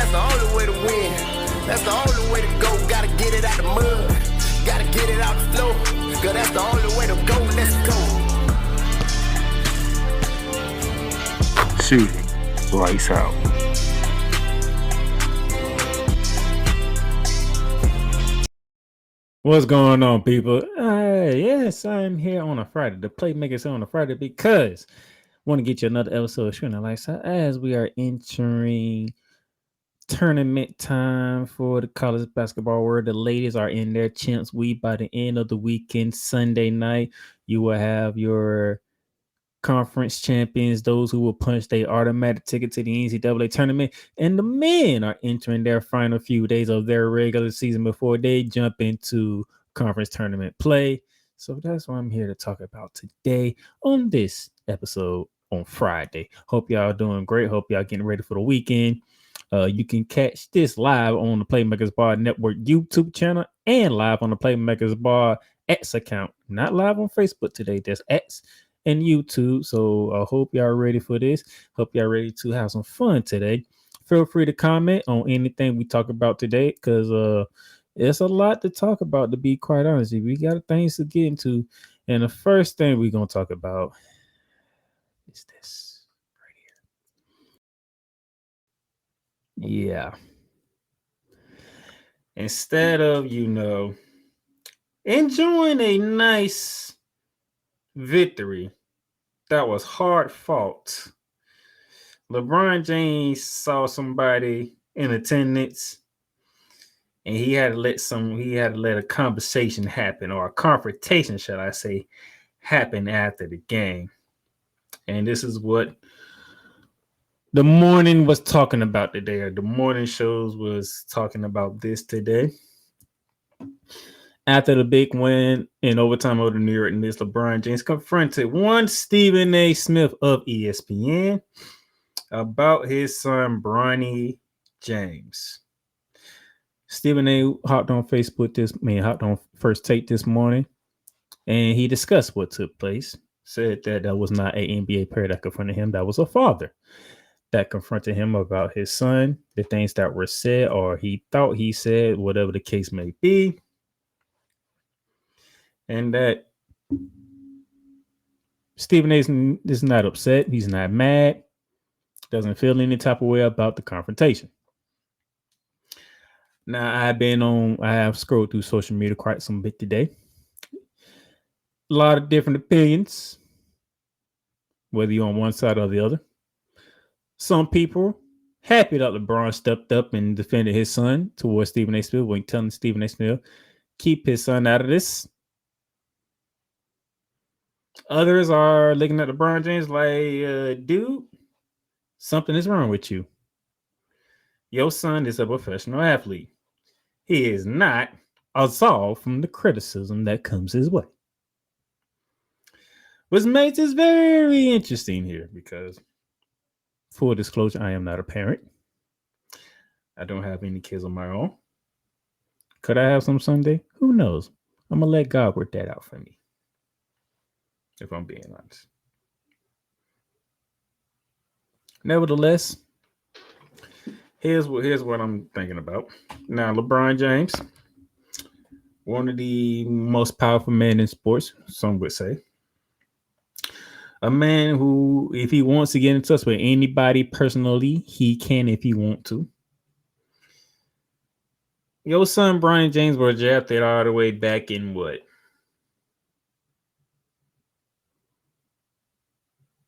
that's the only way to win. That's the only way to go. Gotta get it out the mud. Gotta get it out the flow. Cause that's the only way to go. Let's go. Shooting lights out. What's going on, people? Yes, I'm here on a Friday. The Playmakers on a Friday because I want to get you another episode of Shooting Lights Out as we are entering tournament time for the college basketball world. The ladies are in their champs week. By the end of the weekend, Sunday night, you will have your conference champions, those who will punch their automatic ticket to the NCAA tournament, and the men are entering their final few days of their regular season before they jump into conference tournament play. So that's what I'm here to talk about today on this episode on Friday. Hope y'all doing great. Hope y'all getting ready for the weekend. You can catch this live on the Playmakers Bar Network YouTube channel and live on the Playmakers Bar X account. Not live on Facebook today, that's X and YouTube. So I hope y'all ready for this. Hope y'all ready to have some fun today. Feel free to comment on anything we talk about today because it's a lot to talk about, to be quite honest. We got things to get into. And the first thing we're going to talk about is this right here. Yeah. Instead of, enjoying a nice victory that was hard fought, LeBron James saw somebody in attendance and he had to let a conversation happen, or a confrontation, should I say, happen after the game. And this is what the morning was talking about today, or the morning shows was talking about this today. After the big win in overtime over the New York Knicks, LeBron James confronted one Stephen A. Smith of ESPN about his son, Bronny James. Stephen A. hopped on First Take this morning, and he discussed what took place. Said that was not an NBA player that confronted him. That was a father that confronted him about his son, the things that were said, or he thought he said, whatever the case may be. And that Stephen A. is not upset. He's not mad. Doesn't feel any type of way about the confrontation. Now, I have scrolled through social media quite some bit today. A lot of different opinions, whether you're on one side or the other. Some people happy that LeBron stepped up and defended his son towards Stephen A. Smith when telling Stephen A. Smith, keep his son out of this. Others are looking at LeBron James like, dude, something is wrong with you. Your son is a professional athlete. He is not absolved from the criticism that comes his way. Which makes this very interesting here because, full disclosure, I am not a parent. I don't have any kids of my own. Could I have some someday? Who knows? I'm going to let God work that out for me, if I'm being honest. Nevertheless, here's what I'm thinking about. Now, LeBron James, one of the most powerful men in sports, some would say. A man who, if he wants to get in touch with anybody personally, he can if he wants to. Your son, Brian James, was drafted all the way back in what?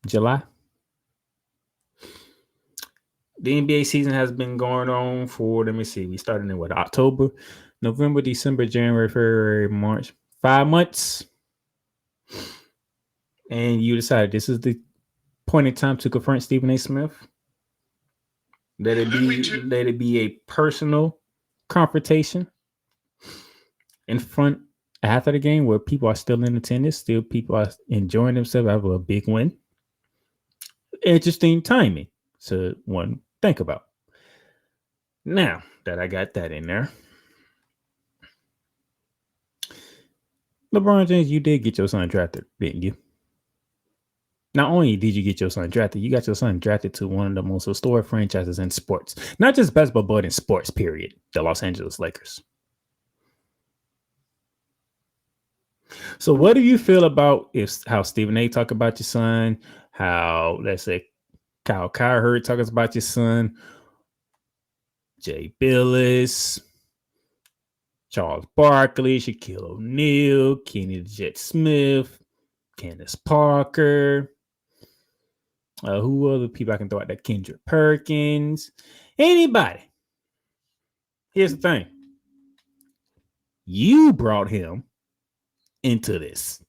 July? The NBA season has been going on for, we started in October, November, December, January, February, March, 5 months. And you decided this is the point in time to confront Stephen A. Smith. Let it be a personal confrontation in front after the game where people are still in attendance, still people are enjoying themselves after a big win. Interesting timing to one think about. Now that I got that in there, LeBron James, you did get your son drafted, didn't you? Not only did you get your son drafted, you got your son drafted to one of the most historic franchises in sports. Not just basketball, but in sports, period. The Los Angeles Lakers. So what do you feel about how Stephen A. talk about your son? How, let's say, Kyle Cowherd talks about your son? Jay Billis, Charles Barkley, Shaquille O'Neal, Kenny Jet Smith, Candace Parker. Who other people I can throw out there? Kendrick Perkins. Anybody. Here's the thing. You brought him into this.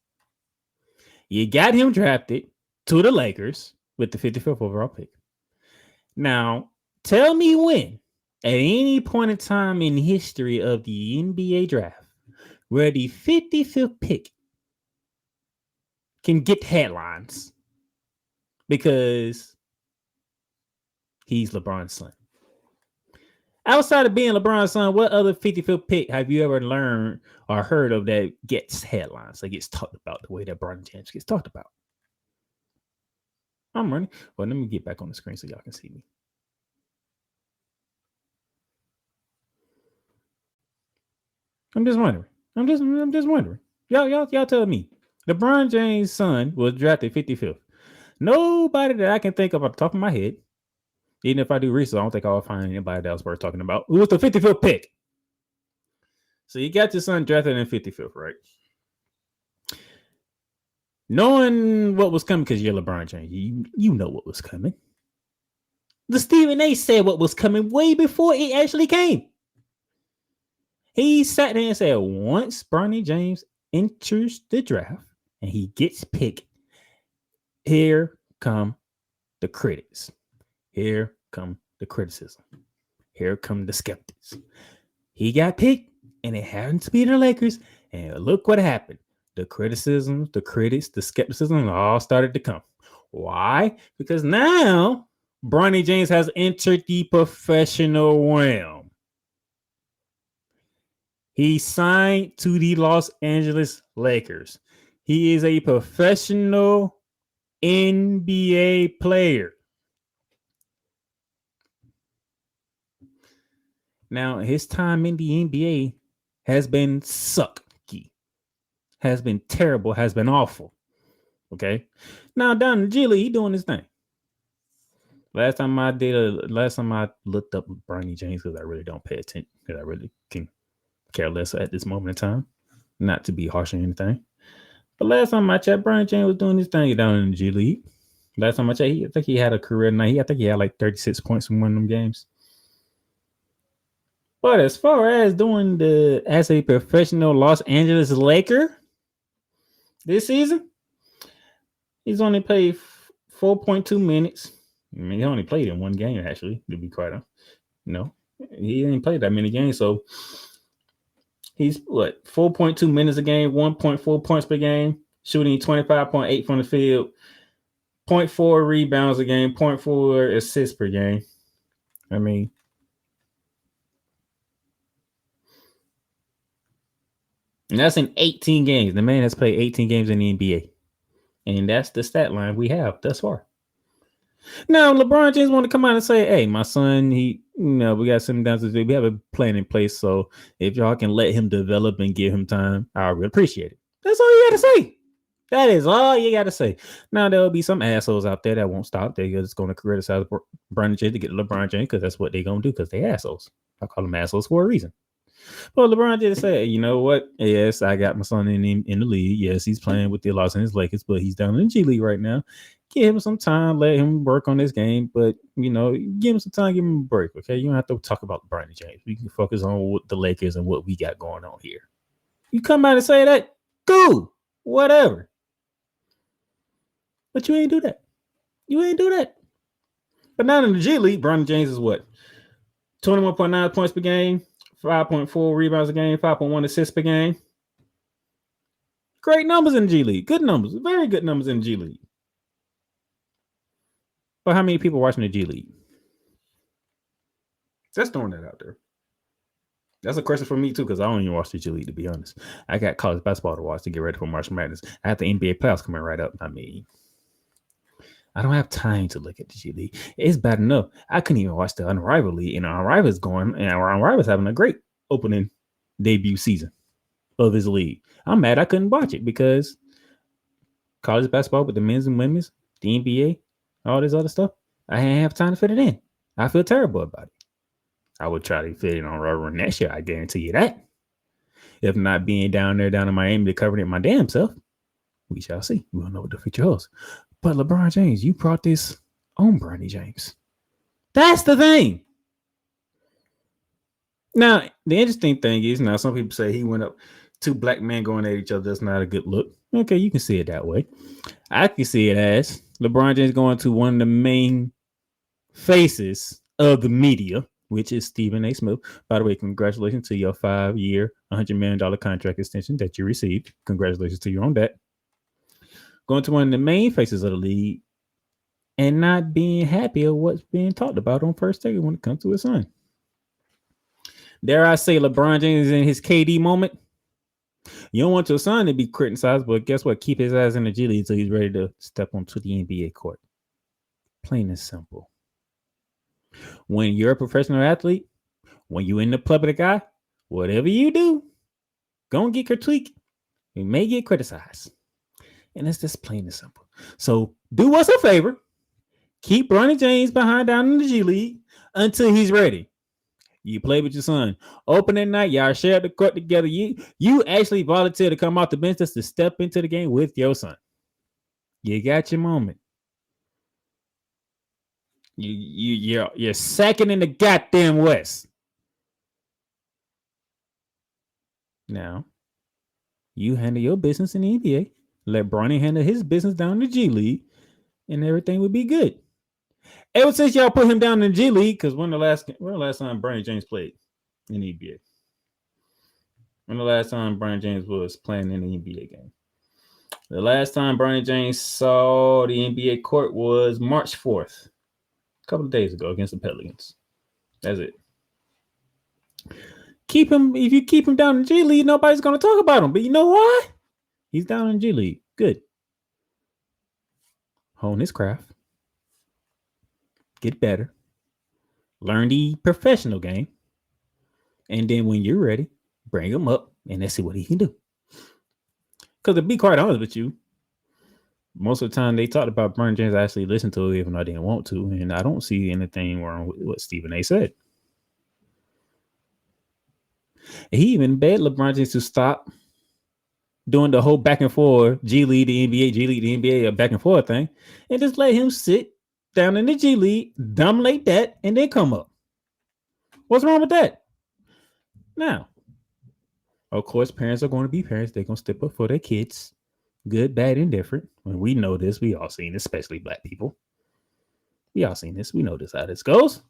You got him drafted to the Lakers with the 55th overall pick. Now, tell me when, at any point in time in history of the NBA draft, where the 55th pick can get headlines because he's LeBron's son. Outside of being LeBron's son, what other 55th pick have you ever learned or heard of that gets headlines, that gets talked about the way that LeBron James gets talked about? I'm running. Well, let me get back on the screen so y'all can see me. I'm just wondering. I'm just wondering. Y'all tell me. LeBron James' son was drafted 55th. Nobody that I can think of off the top of my head, even if I do research, I don't think I'll find anybody that was worth talking about. Who was the 55th pick? So you got your son drafted in 55th, right? Knowing what was coming, because you're LeBron James, you know what was coming. The Stephen A. said what was coming way before it actually came. He sat there and said, once Bronny James enters the draft and he gets picked, here come the critics. Here come the criticism. Here come the skeptics. He got picked, and it happened to be the Lakers, and look what happened. The criticism, the critics, the skepticism all started to come. Why? Because now Bronny James has entered the professional realm. He signed to the Los Angeles Lakers. He is a professional NBA player. Now, his time in the NBA has been sucky, has been terrible, has been awful. Okay. Now, down in G League, he doing his thing. Last time I looked up Bronny James, because I really don't pay attention, because I really can care less at this moment in time. Not to be harsh or anything. But last time I checked, Bronny James was doing his thing down in the G League. Last time I checked, I think he had a career night. I think he had like 36 points in one of them games. But as far as doing as a professional Los Angeles Laker this season, he's only played 4.2 minutes. I mean, he only played in one game, actually, to be quite honest. No, he didn't play that many games. So he's 4.2 minutes a game, 1.4 points per game, shooting 25.8 from the field, 0.4 rebounds a game, 0.4 assists per game. I mean, and that's in 18 games. The man has played 18 games in the NBA. And that's the stat line we have thus far. Now, LeBron James want to come out and say, hey, my son, we got something down to do. We have a plan in place. So if y'all can let him develop and give him time, I really appreciate it. That's all you got to say. That is all you got to say. Now, there'll be some assholes out there that won't stop. They're just going to criticize LeBron James to get LeBron James because that's what they're going to do because they're assholes. I call them assholes for a reason. Well, LeBron did say, you know what? Yes, I got my son in the league. Yes, he's playing with the Los Angeles Lakers, but he's down in the G League right now. Give him some time, let him work on this game, but give him some time, give him a break. Okay, you don't have to talk about LeBron James. We can focus on the Lakers and what we got going on here. You come out and say that, cool, whatever. But you ain't do that. You ain't do that. But now in the G League, Bronny James is what? 21.9 points per game. 5.4 rebounds a game, 5.1 assists per game. Great numbers in G League. Good numbers. Very good numbers in G League. But how many people watching the G League? Just throwing that out there. That's a question for me, too, because I don't even watch the G League, to be honest. I got college basketball to watch to get ready for March Madness. I have the NBA playoffs coming right up. I mean, I don't have time to look at the G League. It's bad enough. I couldn't even watch the Unrivaled League, and Unrival's going, and Unrival's having a great opening debut season of his league. I'm mad I couldn't watch it because college basketball with the men's and women's, the NBA, all this other stuff, I didn't have time to fit it in. I feel terrible about it. I would try to fit it on Rubber next year. I guarantee you that. If not being down in Miami to cover it my damn self, we shall see. We'll know what the future holds. But LeBron James, you brought this on Bronny James. That's the thing. Now, the interesting thing is, now some people say he went up, two black men going at each other. That's not a good look. Okay, you can see it that way. I can see it as LeBron James going to one of the main faces of the media, which is Stephen A. Smith. By the way, congratulations to your 5-year, $100 million contract extension that you received. Congratulations to you on that. Going to one of the main faces of the league and not being happy of what's being talked about on first take when it comes to his son. Dare I say LeBron James is in his KD moment? You don't want your son to be criticized, but guess what? Keep his ass in the G League until he's ready to step onto the NBA court. Plain and simple. When you're a professional athlete, when you're in the public eye, whatever you do, go and get critiqued. You may get criticized. And it's just plain and simple. So do us a favor. Keep Bronny James behind down in the G League until he's ready. You play with your son. Opening night, y'all share the court together. You actually volunteer to come off the bench just to step into the game with your son. You got your moment. You're second in the goddamn West. Now, you handle your business in the NBA. Let Bronny handle his business down in the G League, and everything would be good. Ever since y'all put him down in the G League, because when the last time Bronny James played in the NBA? When the last time Bronny James was playing in the NBA game? The last time Bronny James saw the NBA court was March 4th, a couple of days ago against the Pelicans. That's it. Keep him. If you keep him down in the G League, nobody's going to talk about him. But you know what? He's down in G League. Good. Hone his craft. Get better. Learn the professional game. And then when you're ready, bring him up and let's see what he can do. Because to be quite honest with you, most of the time they talked about Bronny James, I actually listened to it even though I didn't want to. And I don't see anything wrong with what Stephen A. said. He even begged LeBron James to stop doing the whole back and forth G League, the NBA, G League, the NBA, back and forth thing, and just let him sit down in the G League, dominate that, and then come up. What's wrong with that? Now, of course, parents are going to be parents. They're going to step up for their kids, good, bad, indifferent. When we know this, we all seen this, especially black people. We all seen this. We know this how this goes.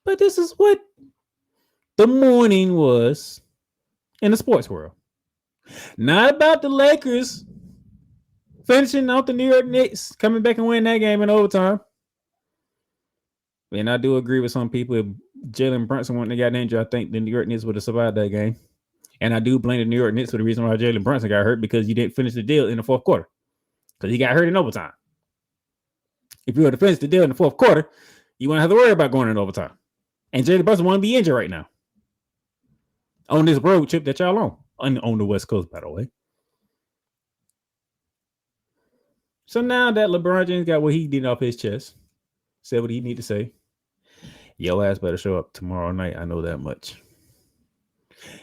But this is what the morning was in the sports world. Not about the Lakers finishing out the New York Knicks, coming back and winning that game in overtime. And I do agree with some people. If Jalen Brunson wouldn't have got injured, I think the New York Knicks would have survived that game. And I do blame the New York Knicks for the reason why Jalen Brunson got hurt, because you didn't finish the deal in the fourth quarter. Because he got hurt in overtime. If you would have finished the deal in the fourth quarter, you wouldn't have to worry about going in overtime. And Jalen Brunson won't be injured right now. On this road trip that y'all on the West Coast, by the way. So now that LeBron James got what he did off his chest, said what he need to say, your ass better show up tomorrow night. I know that much.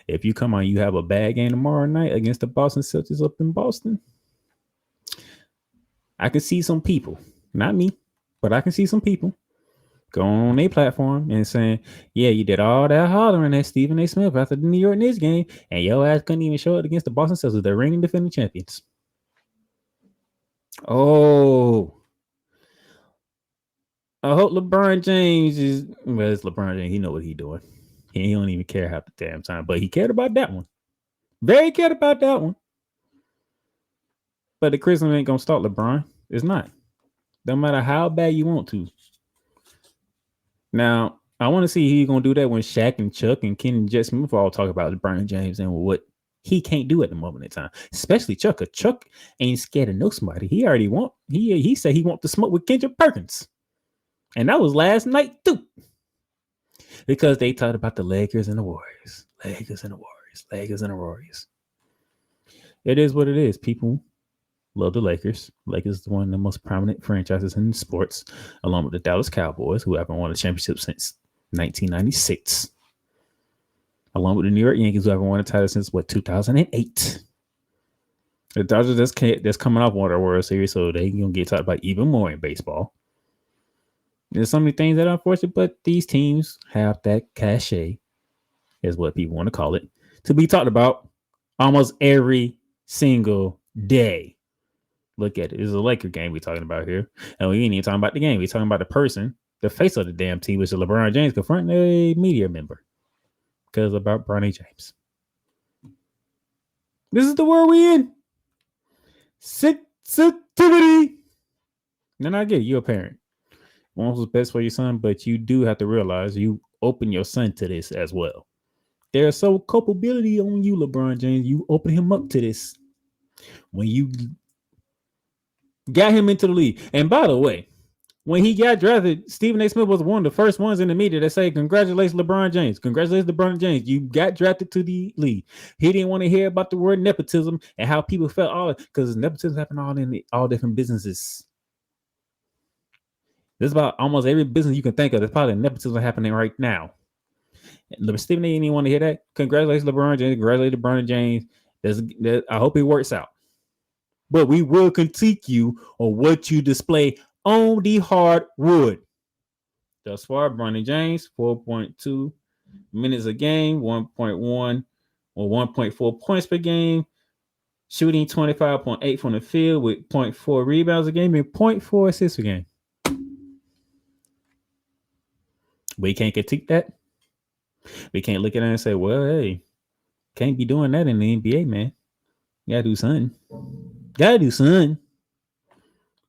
If you come on, you have a bad game tomorrow night against the Boston Celtics up in Boston, I can see some people, not me, but I can see some people going on their platform and saying, yeah, you did all that hollering at Stephen A. Smith after the New York Knicks game, and your ass couldn't even show it against the Boston Celtics, the reigning defending champions. Oh, I hope LeBron James is, well, it's LeBron James. He know what he's doing. He don't even care half the damn time, but he cared about that one. Very cared about that one. But the criticism ain't going to stop LeBron. It's not. No matter how bad you want to. Now, I want to see who you're going to do that when Shaq and Chuck and Ken and Jet Smith all talk about LeBron James and what he can't do at the moment in time. Especially Chuck. Chuck ain't scared of no somebody. He already he said he want to smoke with Kendrick Perkins. And that was last night too. Because they talked about the Lakers and the Warriors. Lakers and the Warriors. Lakers and the Warriors. It is what it is. People love the Lakers. Lakers is one of the most prominent franchises in sports, along with the Dallas Cowboys, who haven't won a championship since 1996. Along with the New York Yankees, who haven't won a title since 2008. The Dodgers that's coming off one of the World Series, so they gonna get talked about even more in baseball. There's so many things that are unfortunate, but these teams have that cachet, is what people want to call it, to be talked about almost every single day. Look at it. It's a Laker game we're talking about here. And we ain't even talking about the game. We're talking about the person, the face of the damn team, which is LeBron James confronting a media member because about Bronny James. This is the world we in. Sensitivity. Then I get it. You're a parent. One was best for your son, but you do have to realize you open your son to this as well. There's so culpability on you, LeBron James. You open him up to this when you got him into the league. And by the way, when he got drafted, Stephen A. Smith was one of the first ones in the media that say, congratulations, LeBron James. Congratulations, LeBron James. You got drafted to the league. He didn't want to hear about the word nepotism and how people felt all because nepotism happened all in all different businesses. This is about almost every business you can think of. There's probably nepotism happening right now. Stephen A. didn't want to hear that. Congratulations, LeBron James. Congratulations, LeBron James. I hope it works out. But we will critique you on what you display on the hardwood. Thus far, Bronny James, 4.2 minutes a game, 1.1 or 1.4 points per game, shooting 25.8 from the field with 0.4 rebounds a game and 0.4 assists a game. We can't critique that. We can't look at it and say, well, hey, can't be doing that in the NBA, man. You gotta do something.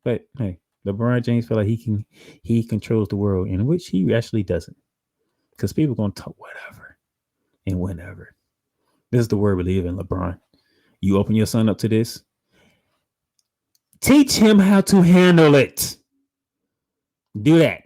But hey, LeBron James feel like he controls the world, in which he actually doesn't. Because people are gonna talk whatever and whenever. This is the word we live in, LeBron. You open your son up to this. Teach him how to handle it. Do that.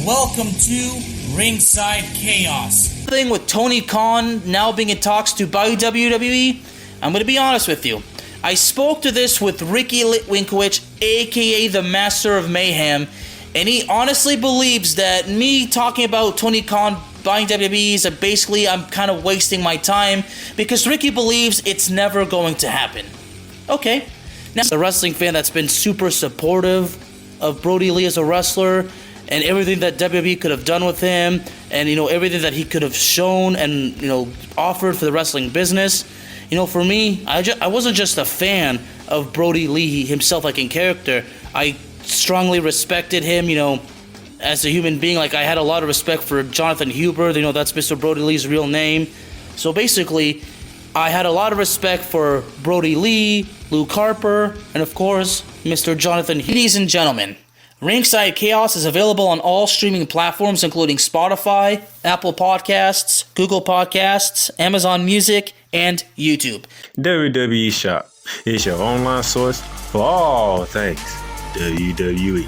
Welcome to Ringside Chaos. Thing with Tony Khan now being in talks to buy WWE, I'm going to be honest with you. I spoke to this with Ricky Litwinkowicz, aka the Master of Mayhem, and he honestly believes that me talking about Tony Khan buying WWE is basically I'm kind of wasting my time because Ricky believes it's never going to happen. Okay. Now, a wrestling fan that's been super supportive of Brody Lee as a wrestler and everything that WWE could have done with him and, everything that he could have shown and, offered for the wrestling business. For me, I wasn't just a fan of Brody Lee himself, like in character. I strongly respected him, as a human being. Like, I had a lot of respect for Jonathan Huber. That's Mr. Brody Lee's real name. So basically, I had a lot of respect for Brody Lee, Luke Harper, and of course, Mr. Jonathan Huber. Ladies and gentlemen, Ringside Chaos is available on all streaming platforms, including Spotify, Apple Podcasts, Google Podcasts, Amazon Music, and YouTube. WWE Shop is your online source for all things WWE.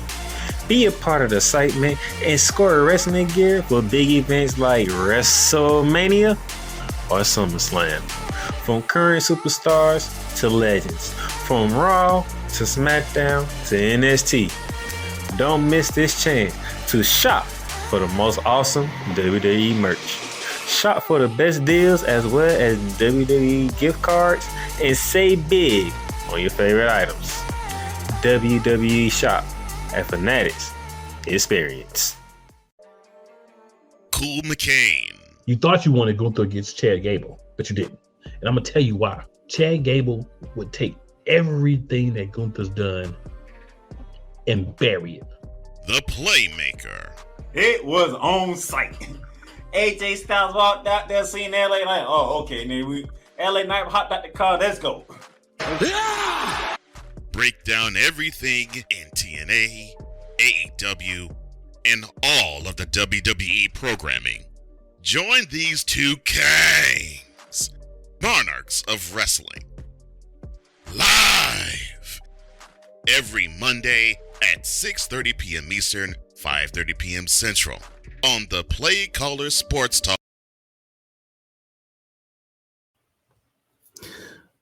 Be a part of the excitement and score wrestling gear for big events like WrestleMania or SummerSlam. From current superstars to legends, from Raw to SmackDown to NXT. Don't miss this chance to shop for the most awesome WWE merch. Shop for the best deals as well as WWE gift cards and save big on your favorite items. WWE Shop at Fanatics Experience. Cool McCain. You thought you wanted Gunther against Chad Gable, but you didn't. And I'm going to tell you why. Chad Gable would take everything that Gunther's done and bury it. The Playmaker. It was on site. AJ Styles walked out there, seen LA Knight. Oh, okay. Then LA Knight hopped out the car. Let's go. Break down everything in TNA, AEW, and all of the WWE programming. Join these two kings, monarchs of wrestling, live every Monday at 6:30 p.m. Eastern, 5:30 p.m. Central on the Play Caller Sports Talk.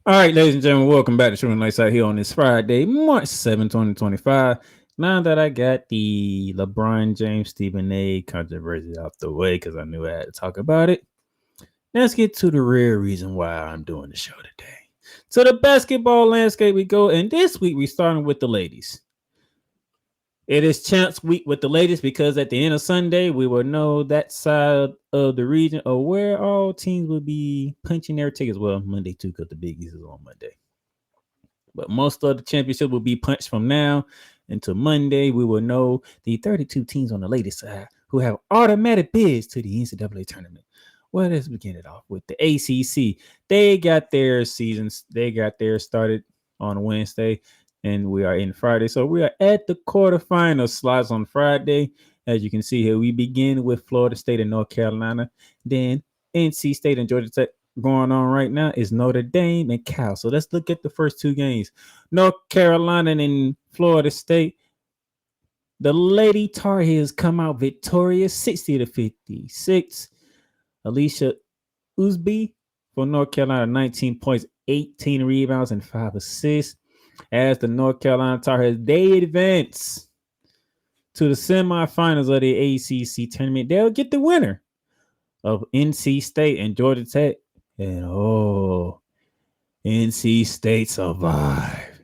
All right, ladies and gentlemen, welcome back to Shooting Lights Out here on this Friday, March 7, 2025. Now that I got the LeBron James, Stephen A. controversy out the way, because I knew I had to talk about it, let's get to the real reason why I'm doing the show today. To the basketball landscape we go, and this week we're starting with the ladies. It is Champs Week with the ladies because at the end of Sunday, we will know that side of the region of where all teams will be punching their tickets. Well, Monday too, because the Big East is on Monday. But most of the championship will be punched from now until Monday. We will know the 32 teams on the ladies side who have automatic bids to the NCAA tournament. Well, let's begin it off with the ACC. They got their seasons. They got theirs started on Wednesday. And we are in Friday. So we are at the quarterfinal slots on Friday. As you can see here, we begin with Florida State and North Carolina. Then NC State and Georgia Tech going on right now is Notre Dame and Cal. So let's look at the first two games. North Carolina and Florida State. The Lady Tar Heels come out victorious, 60-56. Alicia Usby for North Carolina, 19 points, 18 rebounds, and 5 assists. As the North Carolina Tar Heels, they advance to the semifinals of the ACC tournament. They'll get the winner of NC State and Georgia Tech. And NC State survive.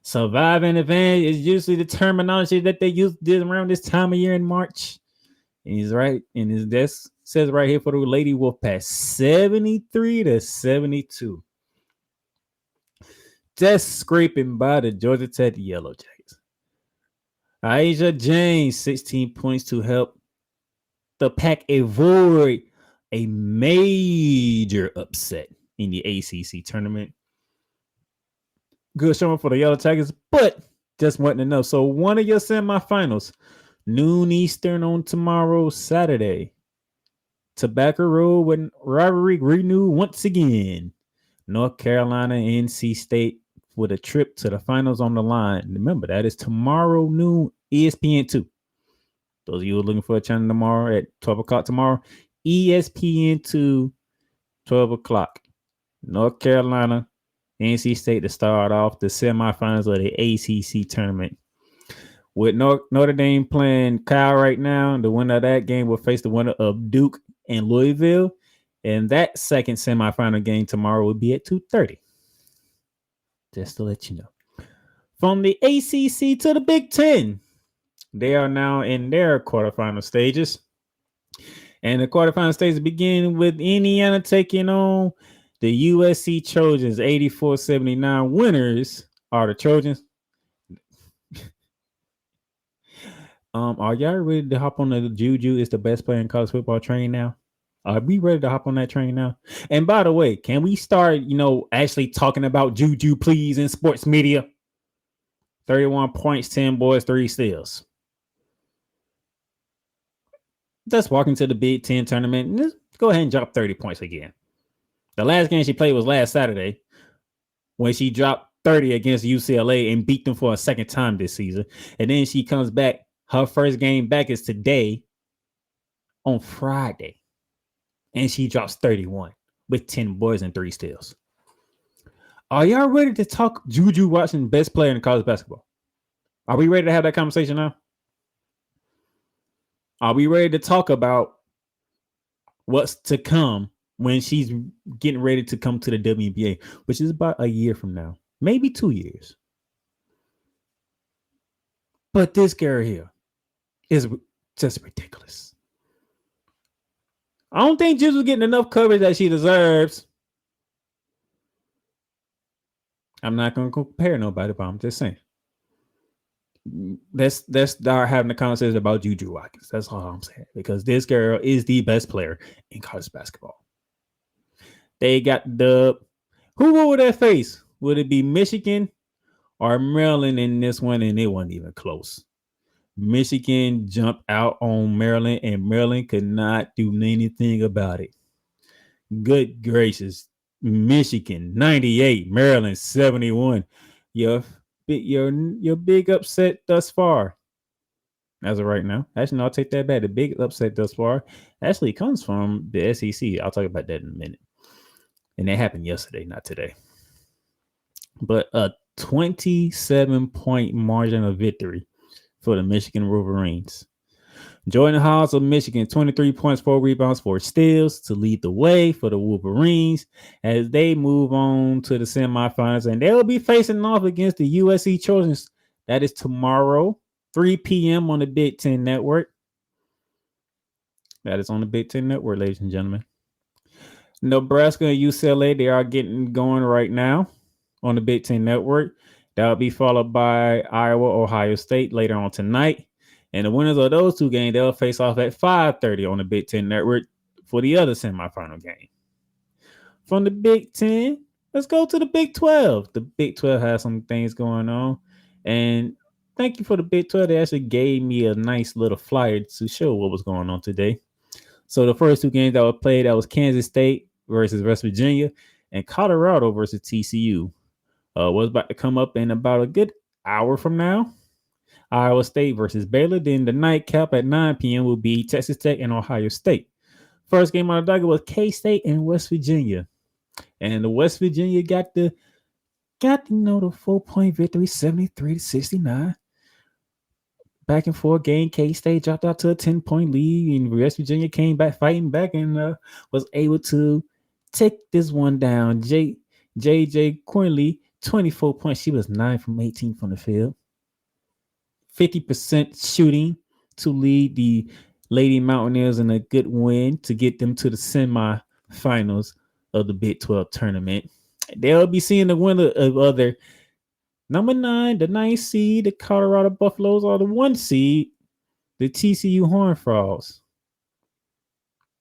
Survive and advance is usually the terminology that they use around this time of year in March. And he's right. And his desk says right here for the Lady Wolfpack, 73-72. Just scraping by the Georgia Tech Yellow Jackets. Aisha James, 16 points to help the Pack avoid a major upset in the ACC tournament. Good showing for the Yellow Jackets, but just wanting to know. So one of your semifinals, noon Eastern on tomorrow, Saturday. Tobacco Road with rivalry renewed once again. North Carolina, NC State with a trip to the finals on the line. Remember, that is tomorrow noon, ESPN2. Those of you who are looking for a channel tomorrow at 12 o'clock tomorrow, ESPN2, 12 o'clock. North Carolina, NC State to start off the semifinals of the ACC tournament. With Notre Dame playing Cal right now, the winner of that game will face the winner of Duke and Louisville. And that second semifinal game tomorrow will be at 2:30. Just to let you know. From the ACC to the Big Ten, they are now in their quarterfinal stages. And the quarterfinal stages begin with Indiana taking on the USC Trojans, 84-79. Winners are the Trojans. Are y'all ready to hop on the JuJu is the best player in college football train now? Are we ready to hop on that train now? And by the way, can we start, actually talking about JuJu, please, in sports media? 31 points, 10 boards, 3 steals. Let's walk into the Big Ten tournament. Let's go ahead and drop 30 points again. The last game she played was last Saturday when she dropped 30 against UCLA and beat them for a second time this season. And then she comes back. Her first game back is today on Friday. And she drops 31 with 10 boards and 3 steals. Are y'all ready to talk JuJu Watkins, best player in college basketball? Are we ready to have that conversation now? Are we ready to talk about what's to come when she's getting ready to come to the WNBA, which is about a year from now, maybe 2 years? But this girl here is just ridiculous. I don't think JuJu's getting enough coverage that she deserves. I'm not going to compare nobody, but I'm just saying. Let's start having a conversation about JuJu Watkins. That's all I'm saying. Because this girl is the best player in college basketball. They got the... Who would they face? Would it be Michigan or Maryland in this one? And it wasn't even close. Michigan jumped out on Maryland, and Maryland could not do anything about it. Good gracious. Michigan 98, Maryland 71. Your big upset thus far. As of right now. Actually, no, I'll take that back. The big upset thus far actually comes from the SEC. I'll talk about that in a minute. And that happened yesterday, not today. But a 27-point margin of victory for the Michigan Wolverines. Jordan Hawes of Michigan, 23 points, 4 rebounds, 4 steals to lead the way for the Wolverines as they move on to the semifinals. And they'll be facing off against the USC Trojans. That is tomorrow, 3 p.m. on the Big Ten Network. That is on the Big Ten Network, ladies and gentlemen. Nebraska and UCLA, they are getting going right now on the Big Ten Network. That'll be followed by Iowa, Ohio State later on tonight. And the winners of those two games, they'll face off at 5:30 on the Big Ten Network for the other semifinal game. From the Big Ten, let's go to the Big 12. The Big 12 has some things going on. And thank you for the Big 12. They actually gave me a nice little flyer to show what was going on today. So the first two games that were played, that was Kansas State versus West Virginia and Colorado versus TCU. Was about to come up in about a good hour from now. Iowa State versus Baylor. Then the nightcap at 9 p.m. will be Texas Tech and Ohio State. First game on the docket was K-State and West Virginia. And the West Virginia got the 4-point victory, 73-69. Back and forth game. K-State dropped out to a 10-point lead, and West Virginia came back fighting back and was able to take this one down. JJ Cornley, 24 points. She was 9 from 18 from the field. 50% shooting to lead the Lady Mountaineers in a good win to get them to the semifinals of the Big 12 tournament. They'll be seeing the winner of other number 9, the 9th seed, the Colorado Buffaloes, or the 1 seed, the TCU Horned Frogs.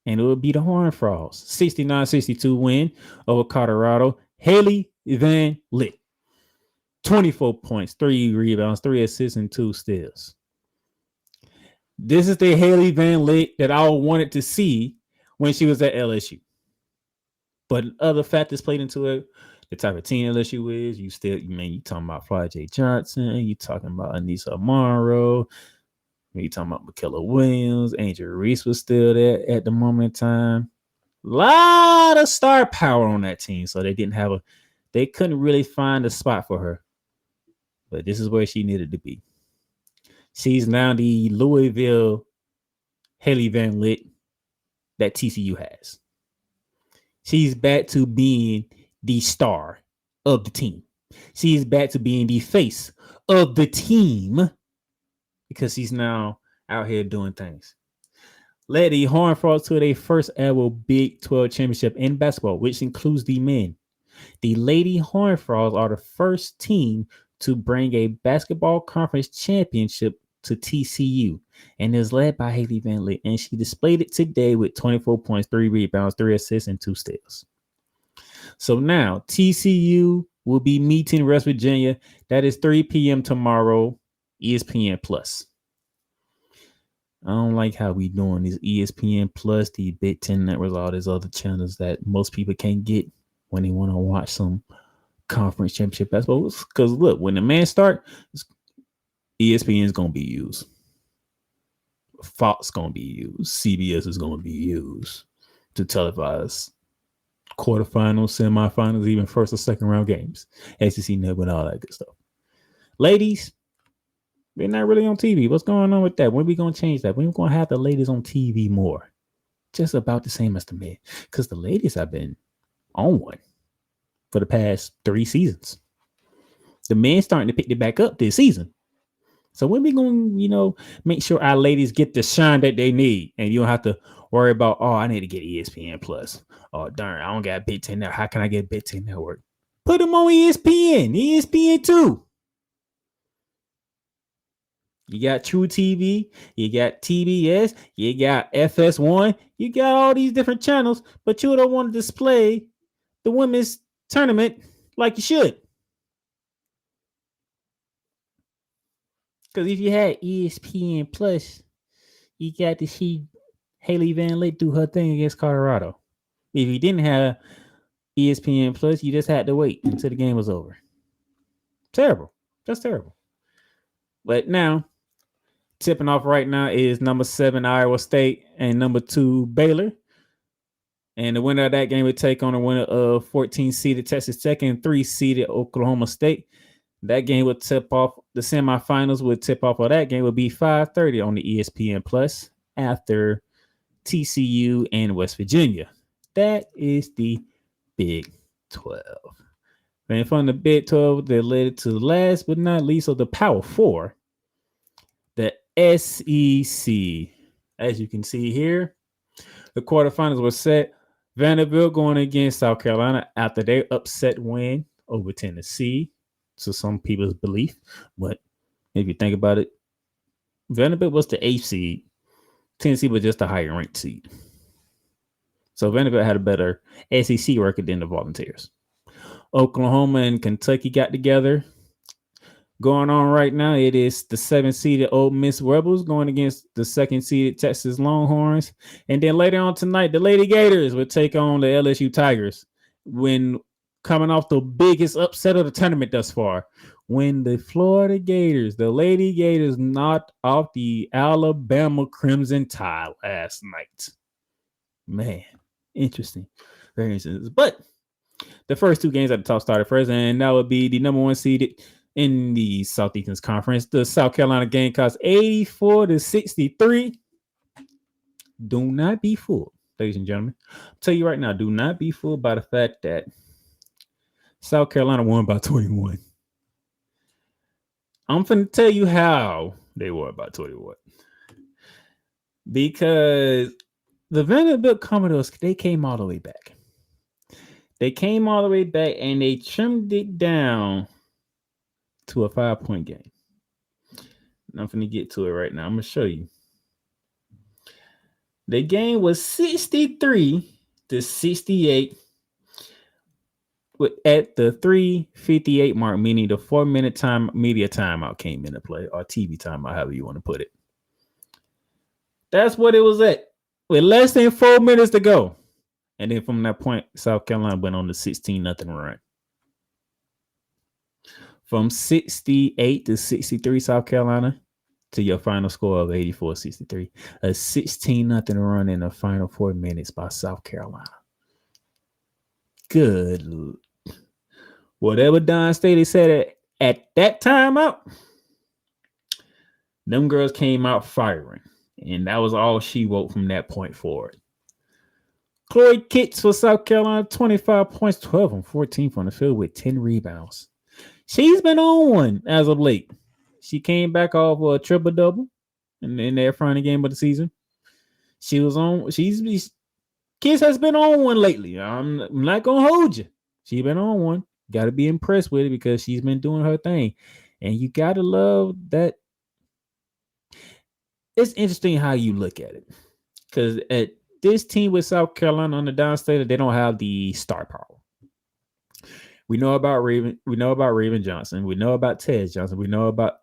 And it will be the Horned Frogs. 69-62 win over Colorado. Haley Van Lith. 24 points, 3 rebounds, 3 assists, and 2 steals. This is the Haley Van Lith that I wanted to see when she was at LSU. But other factors played into it. The type of team LSU is. You talking about Fly J. Johnson. You talking about Anissa Amaro. You talking about Michaela Williams. Angel Reese was still there at the moment in time. A lot of star power on that team. So they couldn't really find a spot for her. But this is where she needed to be. She's now the Louisville Haley Van Lith that TCU has. She's back to being the star of the team. She's back to being the face of the team because she's now out here doing things. Led the Horned Frogs to their first ever Big 12 championship in basketball, which includes the men. The Lady Horned Frogs are the first team to bring a basketball conference championship to TCU and is led by Haley Van Lith. And she displayed it today with 24 points, 3 rebounds, 3 assists, and 2 steals. So now TCU will be meeting West Virginia. That is 3 p.m. tomorrow, ESPN Plus. I don't like how we doing these ESPN Plus, the Big Ten Networks, all these other channels that most people can't get when they want to watch some conference championship basketball. Because look, when the man start, ESPN is going to be used. Fox going to be used. CBS is going to be used to televise quarterfinals, semifinals, even first or second round games. SEC Network and all that good stuff. Ladies, they're not really on TV. What's going on with that? When are we going to change that? When are we going to have the ladies on TV more? Just about the same as the men. Because the ladies have been on one for the past 3 seasons. The men starting to pick it back up this season. So when we going to, make sure our ladies get the shine that they need, and you don't have to worry about, oh, I need to get ESPN Plus. Oh, darn, I don't got Big Ten Network. How can I get Big Ten Network? Put them on ESPN, ESPN 2. You got True TV, you got TBS, you got FS1, you got all these different channels, but you don't want to display the women's tournament like you should. Because if you had ESPN Plus, you got to see Haley Van Lake do her thing against Colorado. If you didn't have ESPN Plus, you just had to wait until the game was over. Terrible. That's terrible. But now, tipping off right now is number 7 Iowa State and number 2 Baylor. And the winner of that game would take on the winner of 14 seeded Texas Tech and 3 seeded Oklahoma State. That game would tip off, the semifinals would tip off of that game would be 5:30 on the ESPN Plus after TCU and West Virginia. That is the Big 12. And from the Big 12, they led to the last but not least of the Power 4, the SEC. As you can see here, the quarterfinals were set. Vanderbilt going against South Carolina after their upset win over Tennessee, to some people's belief. But if you think about it, Vanderbilt was the 8th seed. Tennessee was just a higher ranked seed. So Vanderbilt had a better SEC record than the Volunteers. Oklahoma and Kentucky got together. Going on right now, it is the 7th seeded Ole Miss Rebels going against the 2nd seeded Texas Longhorns. And then later on tonight, the Lady Gators will take on the LSU Tigers when coming off the biggest upset of the tournament thus far. When the Florida Gators, the Lady Gators, knocked off the Alabama Crimson Tide last night. Man, interesting. Very interesting. But the first 2 games at the top started first, and that would be the number 1 seeded in the Southeastern Conference, the South Carolina Gamecocks, 84-63. Do not be fooled, ladies and gentlemen. I'll tell you right now, do not be fooled by the fact that South Carolina won by 21. I'm going to tell you how they won by 21. Because the Vanderbilt Commodores, they came all the way back. They came all the way back and they trimmed it down to a 5-point game. I'm going to get to it right now. I'm going to show you. The game was 63-68 at the 3:58 mark, meaning the 4-minute time media timeout came into play, or TV timeout, however you want to put it. That's what it was at, with less than 4 minutes to go. And then from that point, South Carolina went on the 16-0 run. From 68-63, South Carolina, to your final score of 84-63. A 16-0 run in the final 4 minutes by South Carolina. Good Lord. Whatever Don Staley said at that time out, them girls came out firing. And that was all she wrote from that point forward. Chloe Kitts for South Carolina, 25 points, 12 on 14 from the field with 10 rebounds. She's been on one as of late. She came back off a triple-double in their final game of the season. She was on. Kitts has been on one lately. I'm not going to hold you. She's been on one. Got to be impressed with it because she's been doing her thing. And you got to love that. It's interesting how you look at it. Because at this team with South Carolina on the downstate, they don't have the star power. We know about Raven. We know about Raven Johnson. We know about Ted Johnson. We know about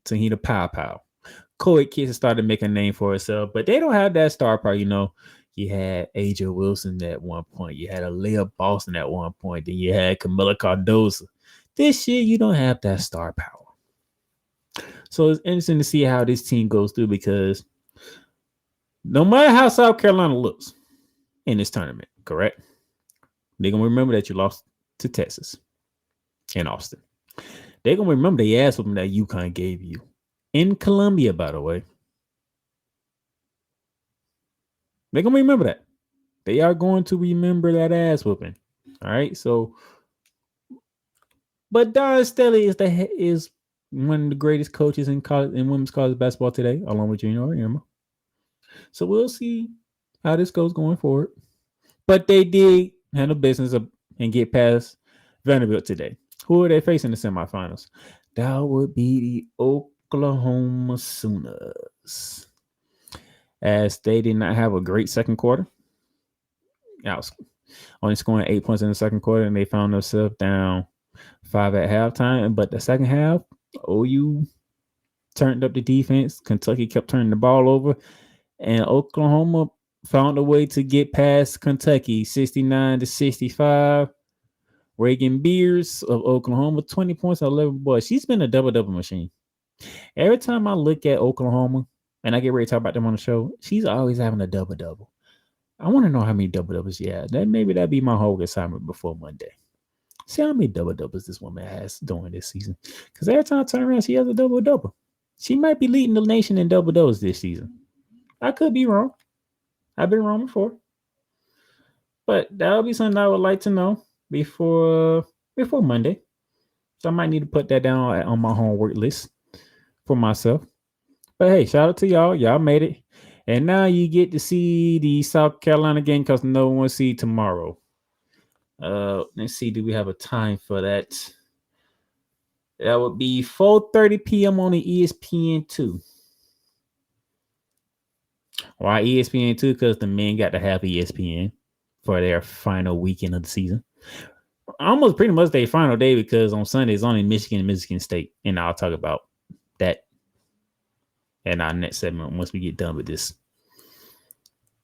Tahina Pow. Chloe Kitts has started making a name for herself, but they don't have that star power. You know, you had Aja Wilson at one point. You had Aaliyah Boston at one point. Then you had Camila Cardoza. This year, you don't have that star power. So it's interesting to see how this team goes through because no matter how South Carolina looks in this tournament, correct? They're going to remember that you lost to Texas and Austin. They're going to remember the ass whooping that UConn gave you in Columbia, by the way. They're going to remember that. They are going to remember that ass whooping. All right. So, but Don Staley is one of the greatest coaches in college in women's college basketball today, along with Junior Auriemma. So we'll see how this goes going forward. But they did handle business and get past Vanderbilt today. Who are they facing in the semifinals? That would be the Oklahoma Sooners. As they did not have a great second quarter. Only scoring 8 points in the second quarter, and they found themselves down 5 at halftime. But the second half, OU turned up the defense. Kentucky kept turning the ball over, and Oklahoma found a way to get past Kentucky, 69-65. Reagan Beers of Oklahoma, 20 points, 11 boys. She's been a double-double machine. Every time I look at Oklahoma and I get ready to talk about them on the show, she's always having a double-double. I want to know how many double-doubles she has. That'd be my whole assignment before Monday. See how many double-doubles this woman has during this season. Because every time I turn around, she has a double-double. She might be leading the nation in double-doubles this season. I could be wrong. I've been wrong before. But that'll be something I would like to know before Monday. So I might need to put that down on my homework list for myself. But hey, shout out to y'all. Y'all made it. And now you get to see the South Carolina game because no one see tomorrow. Let's see. Do we have a time for that? That would be 4:30 p.m. on the ESPN2. Why ESPN2? Because the men got to have ESPN for their final weekend of the season. Almost pretty much their final day because on Sunday it's only Michigan and Michigan State. And I'll talk about that in our next segment once we get done with this.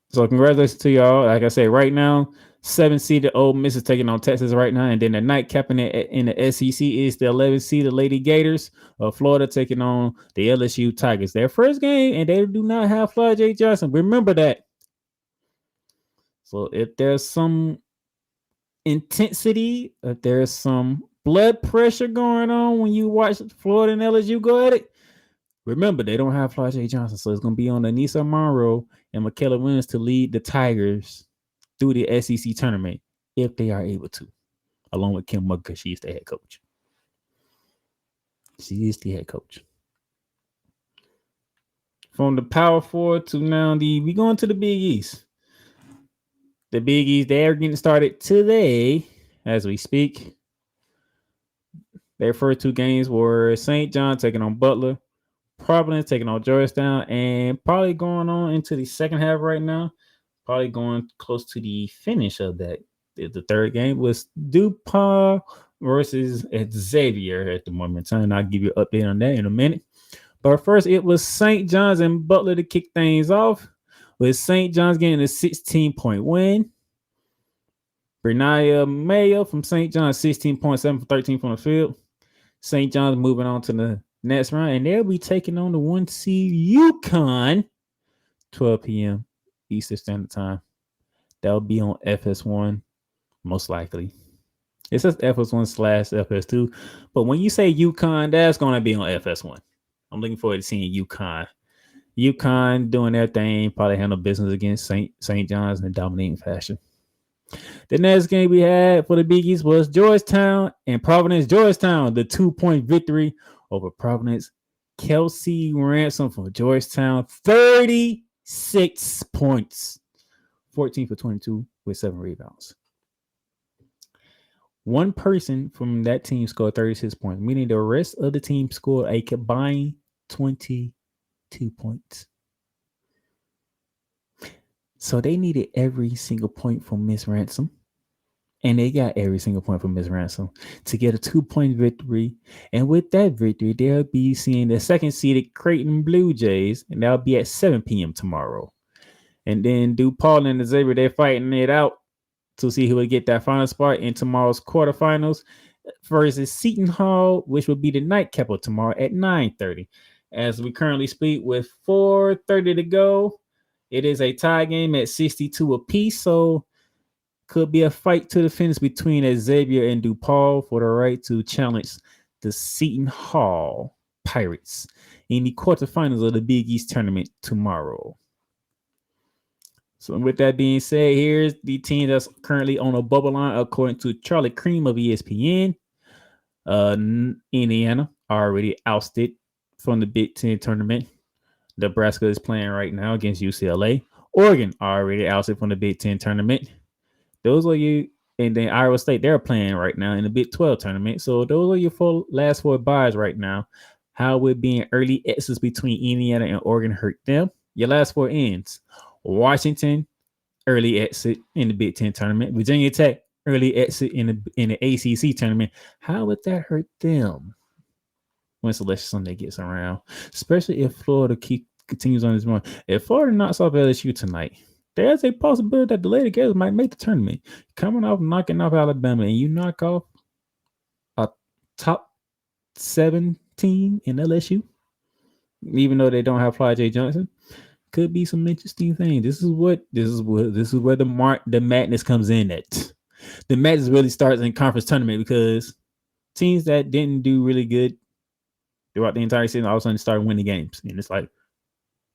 So congratulations to y'all. Like I say, right now, 7-seeded Ole Miss is taking on Texas right now. And then the nightcap in the SEC is the 11-seeded Lady Gators of Florida taking on the LSU Tigers. Their first game, and they do not have Fly J. Johnson. Remember that. So if there's some intensity, if there's some blood pressure going on when you watch Florida and LSU go at it, remember they don't have Fly J. Johnson. So it's going to be on Anissa Monroe and Michaela Williams to lead the Tigers through the SEC tournament if they are able to, along with Kim Mugger. She's the head coach. She is the head coach. From the Power Four to now we going to the Big East. The Big East, they are getting started today as we speak. Their first two games were St. John taking on Butler, Providence taking on Georgetown, and probably going on into the second half right now. Probably going close to the finish of that. The third game was DePaul versus Xavier at the moment in time. I'll give you an update on that in a minute. But first, it was St. John's and Butler to kick things off, with St. John's getting a 16-point win. Bernaya Mayo from St. John's, 16.7 for 13 from the field. St. John's moving on to the next round, and they'll be taking on the 1 seed UConn, 12 p.m. Eastern Standard Time. That'll be on FS1, most likely. It says FS1/FS2, but when you say UConn, that's going to be on FS1. I'm looking forward to seeing UConn. UConn doing their thing, probably handle business against St. John's in a dominating fashion. The next game we had for the Big East was Georgetown and Providence. Georgetown, the 2-point victory over Providence. Kelsey Ransom from Georgetown, 36 points, 14 for 22 with 7 rebounds. One person from that team scored 36 points, meaning the rest of the team scored a combined 22 points. So they needed every single point from Miss Ransom. And they got every single point from Miss Ransom to get a 2-point victory. And with that victory, they'll be seeing the second-seeded Creighton Blue Jays, and that'll be at 7 p.m. tomorrow. And then DePaul and Xavier, they're fighting it out to see who will get that final spot in tomorrow's quarterfinals versus Seton Hall, which will be the nightcap of tomorrow at 9:30. As we currently speak with 4:30 to go, it is a tie game at 62 apiece, so could be a fight to the finish between Xavier and DePaul for the right to challenge the Seton Hall Pirates in the quarterfinals of the Big East tournament tomorrow. So with that being said, here's the team that's currently on a bubble line according to Charlie Cream of ESPN. Indiana already ousted from the Big Ten tournament. Nebraska is playing right now against UCLA. Oregon already ousted from the Big Ten tournament. Those are you, and then Iowa State, they're playing right now in the Big 12 tournament. So those are your last 4 buys right now. How would being early exits between Indiana and Oregon hurt them? Your last 4 ends. Washington, early exit in the Big Ten tournament. Virginia Tech, early exit in the ACC tournament. How would that hurt them? when Selection Sunday gets around, especially if Florida continues on this run. If Florida knocks off LSU tonight, there's a possibility that the Lady Gators might make the tournament. Coming off knocking off Alabama, and you knock off a top 7 team in LSU, even though they don't have Fly J Johnson, could be some interesting things. This is where the madness comes in at. The madness really starts in conference tournament because teams that didn't do really good throughout the entire season all of a sudden start winning games. And it's like,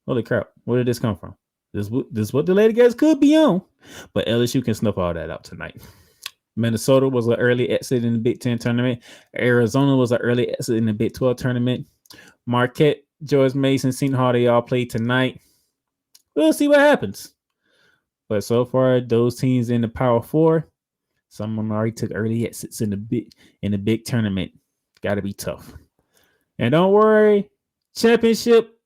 holy crap, where did this come from? This is what the Lady Gators could be on. But LSU can snuff all that out tonight. Minnesota was an early exit in the Big Ten tournament. Arizona was an early exit in the Big 12 tournament. Marquette, George Mason, Seton Hall, they all play tonight. We'll see what happens. But so far, those teams in the Power Four, some of them already took early exits in the big tournament. Got to be tough. And don't worry, championship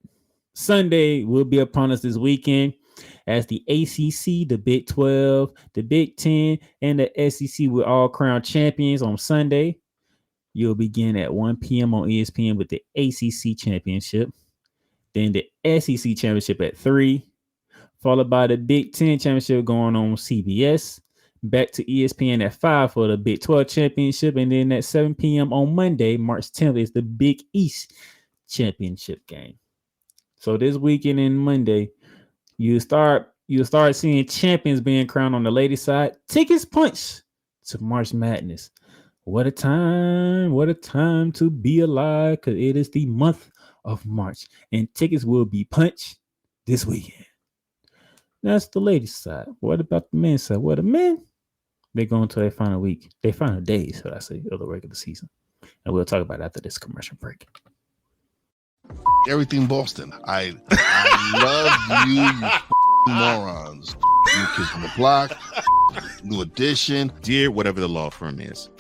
Sunday will be upon us this weekend as the ACC, the Big 12, the Big 10, and the SEC will all crown champions on Sunday. You'll begin at 1 p.m. on ESPN with the ACC championship. Then the SEC championship at 3, followed by the Big 10 championship going on CBS. Back to ESPN at 5 for the Big 12 championship. And then at 7 p.m. on Monday, March 10th, is the Big East championship game. So this weekend and Monday, you'll start seeing champions being crowned on the ladies' side. Tickets punch to March Madness. What a time to be alive, because it is the month of March. And tickets will be punched this weekend. That's the ladies' side. What about the men's side? Well, the men, they're going to their final week. Their final days, should I say, of the regular season. And we'll talk about it after this commercial break. Everything Boston. I love you morons. New Kids on the Block, New Edition. Dear whatever the law firm is.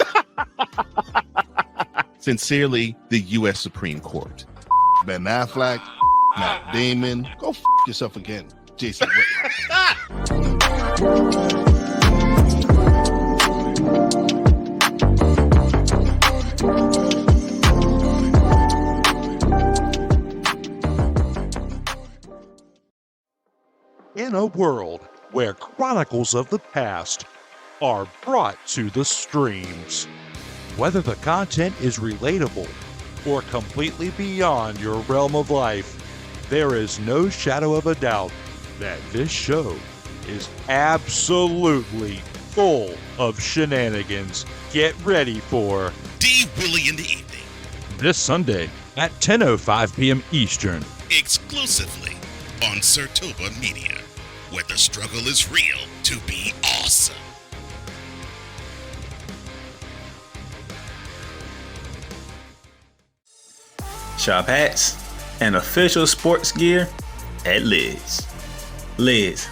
Sincerely, the U.S. Supreme Court. Ben Affleck, Matt Damon. Go yourself again, Jason Whitlock. In a world where chronicles of the past are brought to the streams, whether the content is relatable or completely beyond your realm of life, there is no shadow of a doubt that this show is absolutely full of shenanigans. Get ready for D. Willie in the evening, this Sunday at 10:05 p.m. Eastern, exclusively on Sertoba Media, where the struggle is real to be awesome. Shop hats and official sports gear at Liz. Liz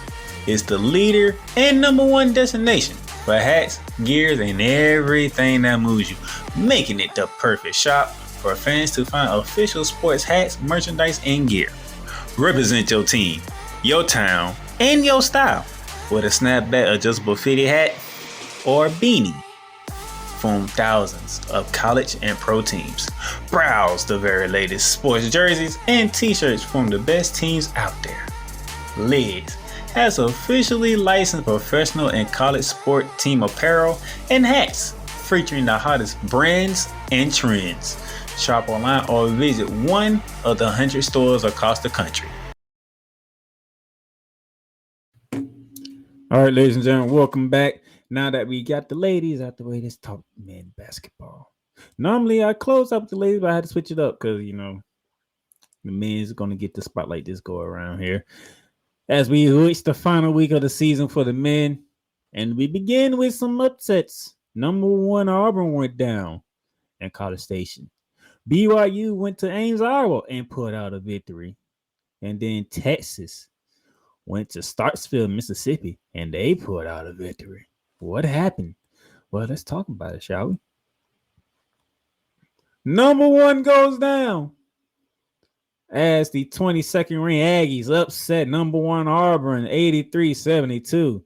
is the leader and #1 destination for hats, gears, and everything that moves you, making it the perfect shop for fans to find official sports hats, merchandise, and gear. Represent your team, your town, and your style with a snapback adjustable fitted hat or beanie from thousands of college and pro teams. Browse the very latest sports jerseys and t-shirts from the best teams out there. Liz has officially licensed professional and college sport team apparel and hats featuring the hottest brands and trends. Shop online or visit one of the 100 stores across the country. All right, ladies and gentlemen, welcome back. Now that we got the ladies out the way, let's talk men basketball. Normally, I close up the ladies, but I had to switch it up because, the men's going to get the spotlight this go around here. As we reach the final week of the season for the men, and we begin with some upsets. #1 Auburn went down in College Station. BYU went to Ames, Iowa, and put out a victory. And then Texas went to Starksville, Mississippi, and they put out a victory. What happened? Well, let's talk about it, shall we? #1 goes down as the 22nd ranked Aggies upset #1 Auburn 83-72.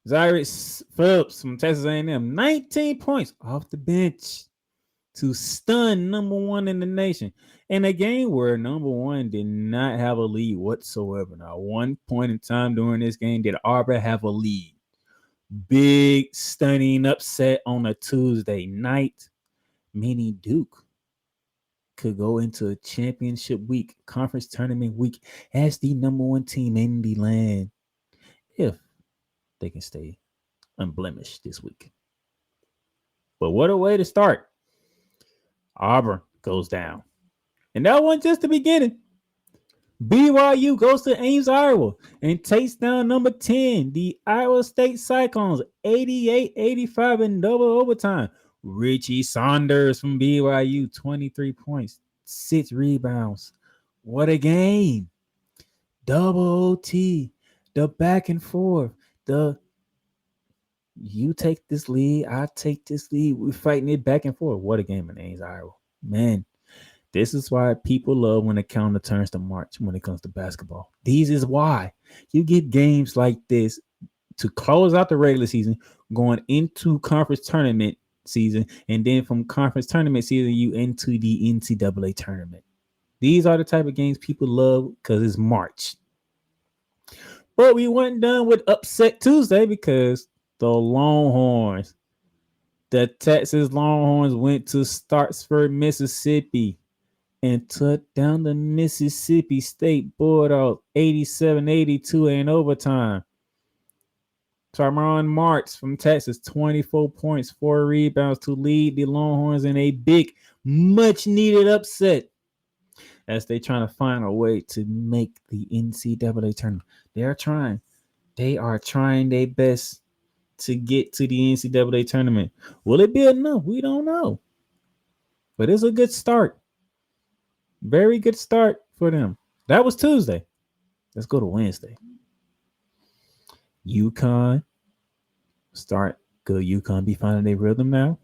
Zyrus Phillips from Texas A&M, 19 points off the bench. to stun number one in the nation in a game where number one did not have a lead whatsoever. Now, one point in time during this game did Auburn have a lead. Big stunning upset on a Tuesday night. Mini Duke could go into a championship week, conference tournament week as the number one team in the land if they can stay unblemished this week. But what a way to start. Auburn goes down. And that wasn't just the beginning. BYU goes to Ames, Iowa, and takes down number 10, the Iowa State Cyclones, 88-85 in double overtime. Richie Saunders from BYU, 23 points, 6 rebounds. What a game. Double OT, the back and forth, you take this lead, I take this lead. We're fighting it back and forth. What a game in Ames, Iowa. Man, this is why people love when the calendar turns to March when it comes to basketball. This is why you get games like this to close out the regular season, going into conference tournament season, and then from conference tournament season, you into the NCAA tournament. These are the type of games people love because it's March. But we weren't done with Upset Tuesday because the Longhorns, the Texas Longhorns, went to Starksburg, Mississippi, and took down the Mississippi State Bulldogs 87-82 in overtime. Tyron Marks from Texas, 24 points, 4 rebounds to lead the Longhorns in a big, much-needed upset as they trying to find a way to make the NCAA tournament. They are trying their best to get to the NCAA tournament. Will it be enough? We don't know. But it's a good start. Very good start for them. That was Tuesday. Let's go to Wednesday. UConn. Could UConn be finding their rhythm now?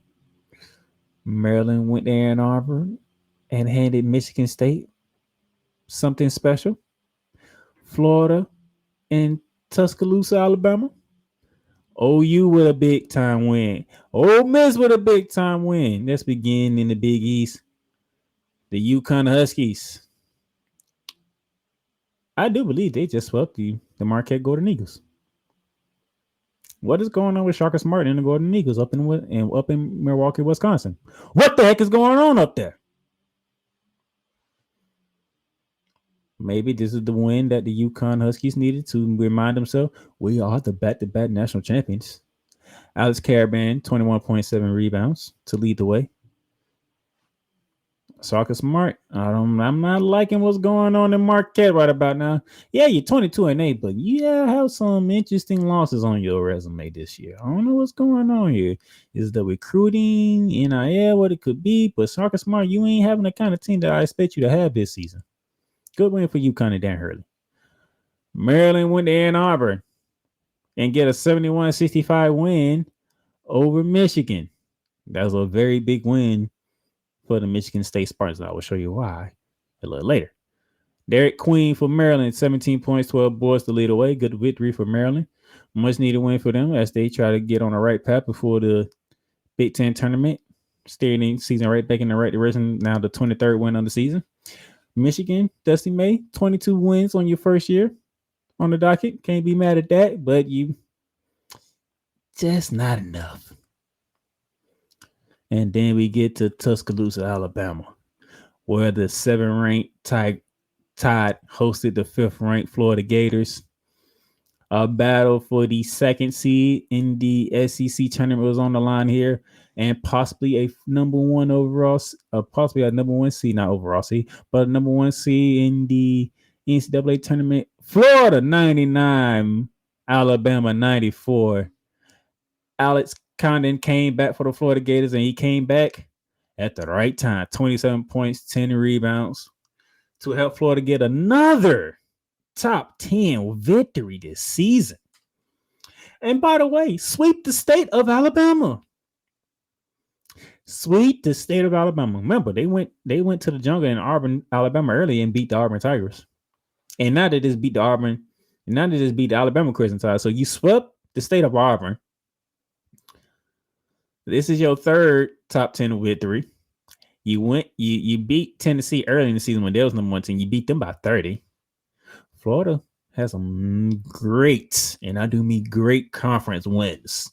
Maryland went there in Arbor and handed Michigan State something special. Florida and Tuscaloosa, Alabama. OU with a big time win. Ole Miss with a big time win. Let's begin in the Big East. The UConn Huskies. I do believe they just swept the Marquette Golden Eagles. What is going on with Shaka Smart and the Golden Eagles up in Milwaukee, Wisconsin? What the heck is going on up there? Maybe this is the win that the UConn Huskies needed to remind themselves we are the back-to-back national champions. Alex Caravan, 21.7 rebounds to lead the way. Shaka Smart, I'm not liking what's going on in Marquette right about now. Yeah, you're 22-8, but you have some interesting losses on your resume this year. I don't know what's going on here. Is the recruiting, NIL, what it could be? But Shaka Smart, you ain't having the kind of team that I expect you to have this season. Good win for UConn and Dan Hurley. Maryland went to Ann Arbor and get a 71-65 win over Michigan. That was a very big win for the Michigan State Spartans. I will show you why a little later. Derek Queen for Maryland, 17 points, 12 boards to lead away. Good victory for Maryland. Much needed win for them as they try to get on the right path before the Big Ten tournament. Steering the season right back in the right direction. Now the 23rd win of the season. Michigan, Dusty May, 22 wins on your first year on the docket. Can't be mad at that, but you just not enough. And then we get to Tuscaloosa, Alabama, where the 7th-ranked Tide hosted the 5th-ranked Florida Gators. A battle for the 2nd seed in the SEC tournament was on the line here, and possibly a number 1 overall, possibly a number 1 seed, not overall seed, but a number 1 seed in the NCAA tournament. Florida 99, Alabama 94. Alex Condon came back for the Florida Gators, and he came back at the right time. 27 points, 10 rebounds to help Florida get another top 10 victory this season. And by the way, sweep the state of Alabama. Sweep the state of Alabama. Remember, they went to the jungle in Auburn, Alabama early and beat the Auburn Tigers. And now they just beat the Auburn, and now they just beat the Alabama Crimson Tide. So you swept the state of Auburn. This is your 3rd top 10 victory. You beat Tennessee early in the season when they was number 1 team. You beat them by 30. Florida has some great, and I do mean great conference wins,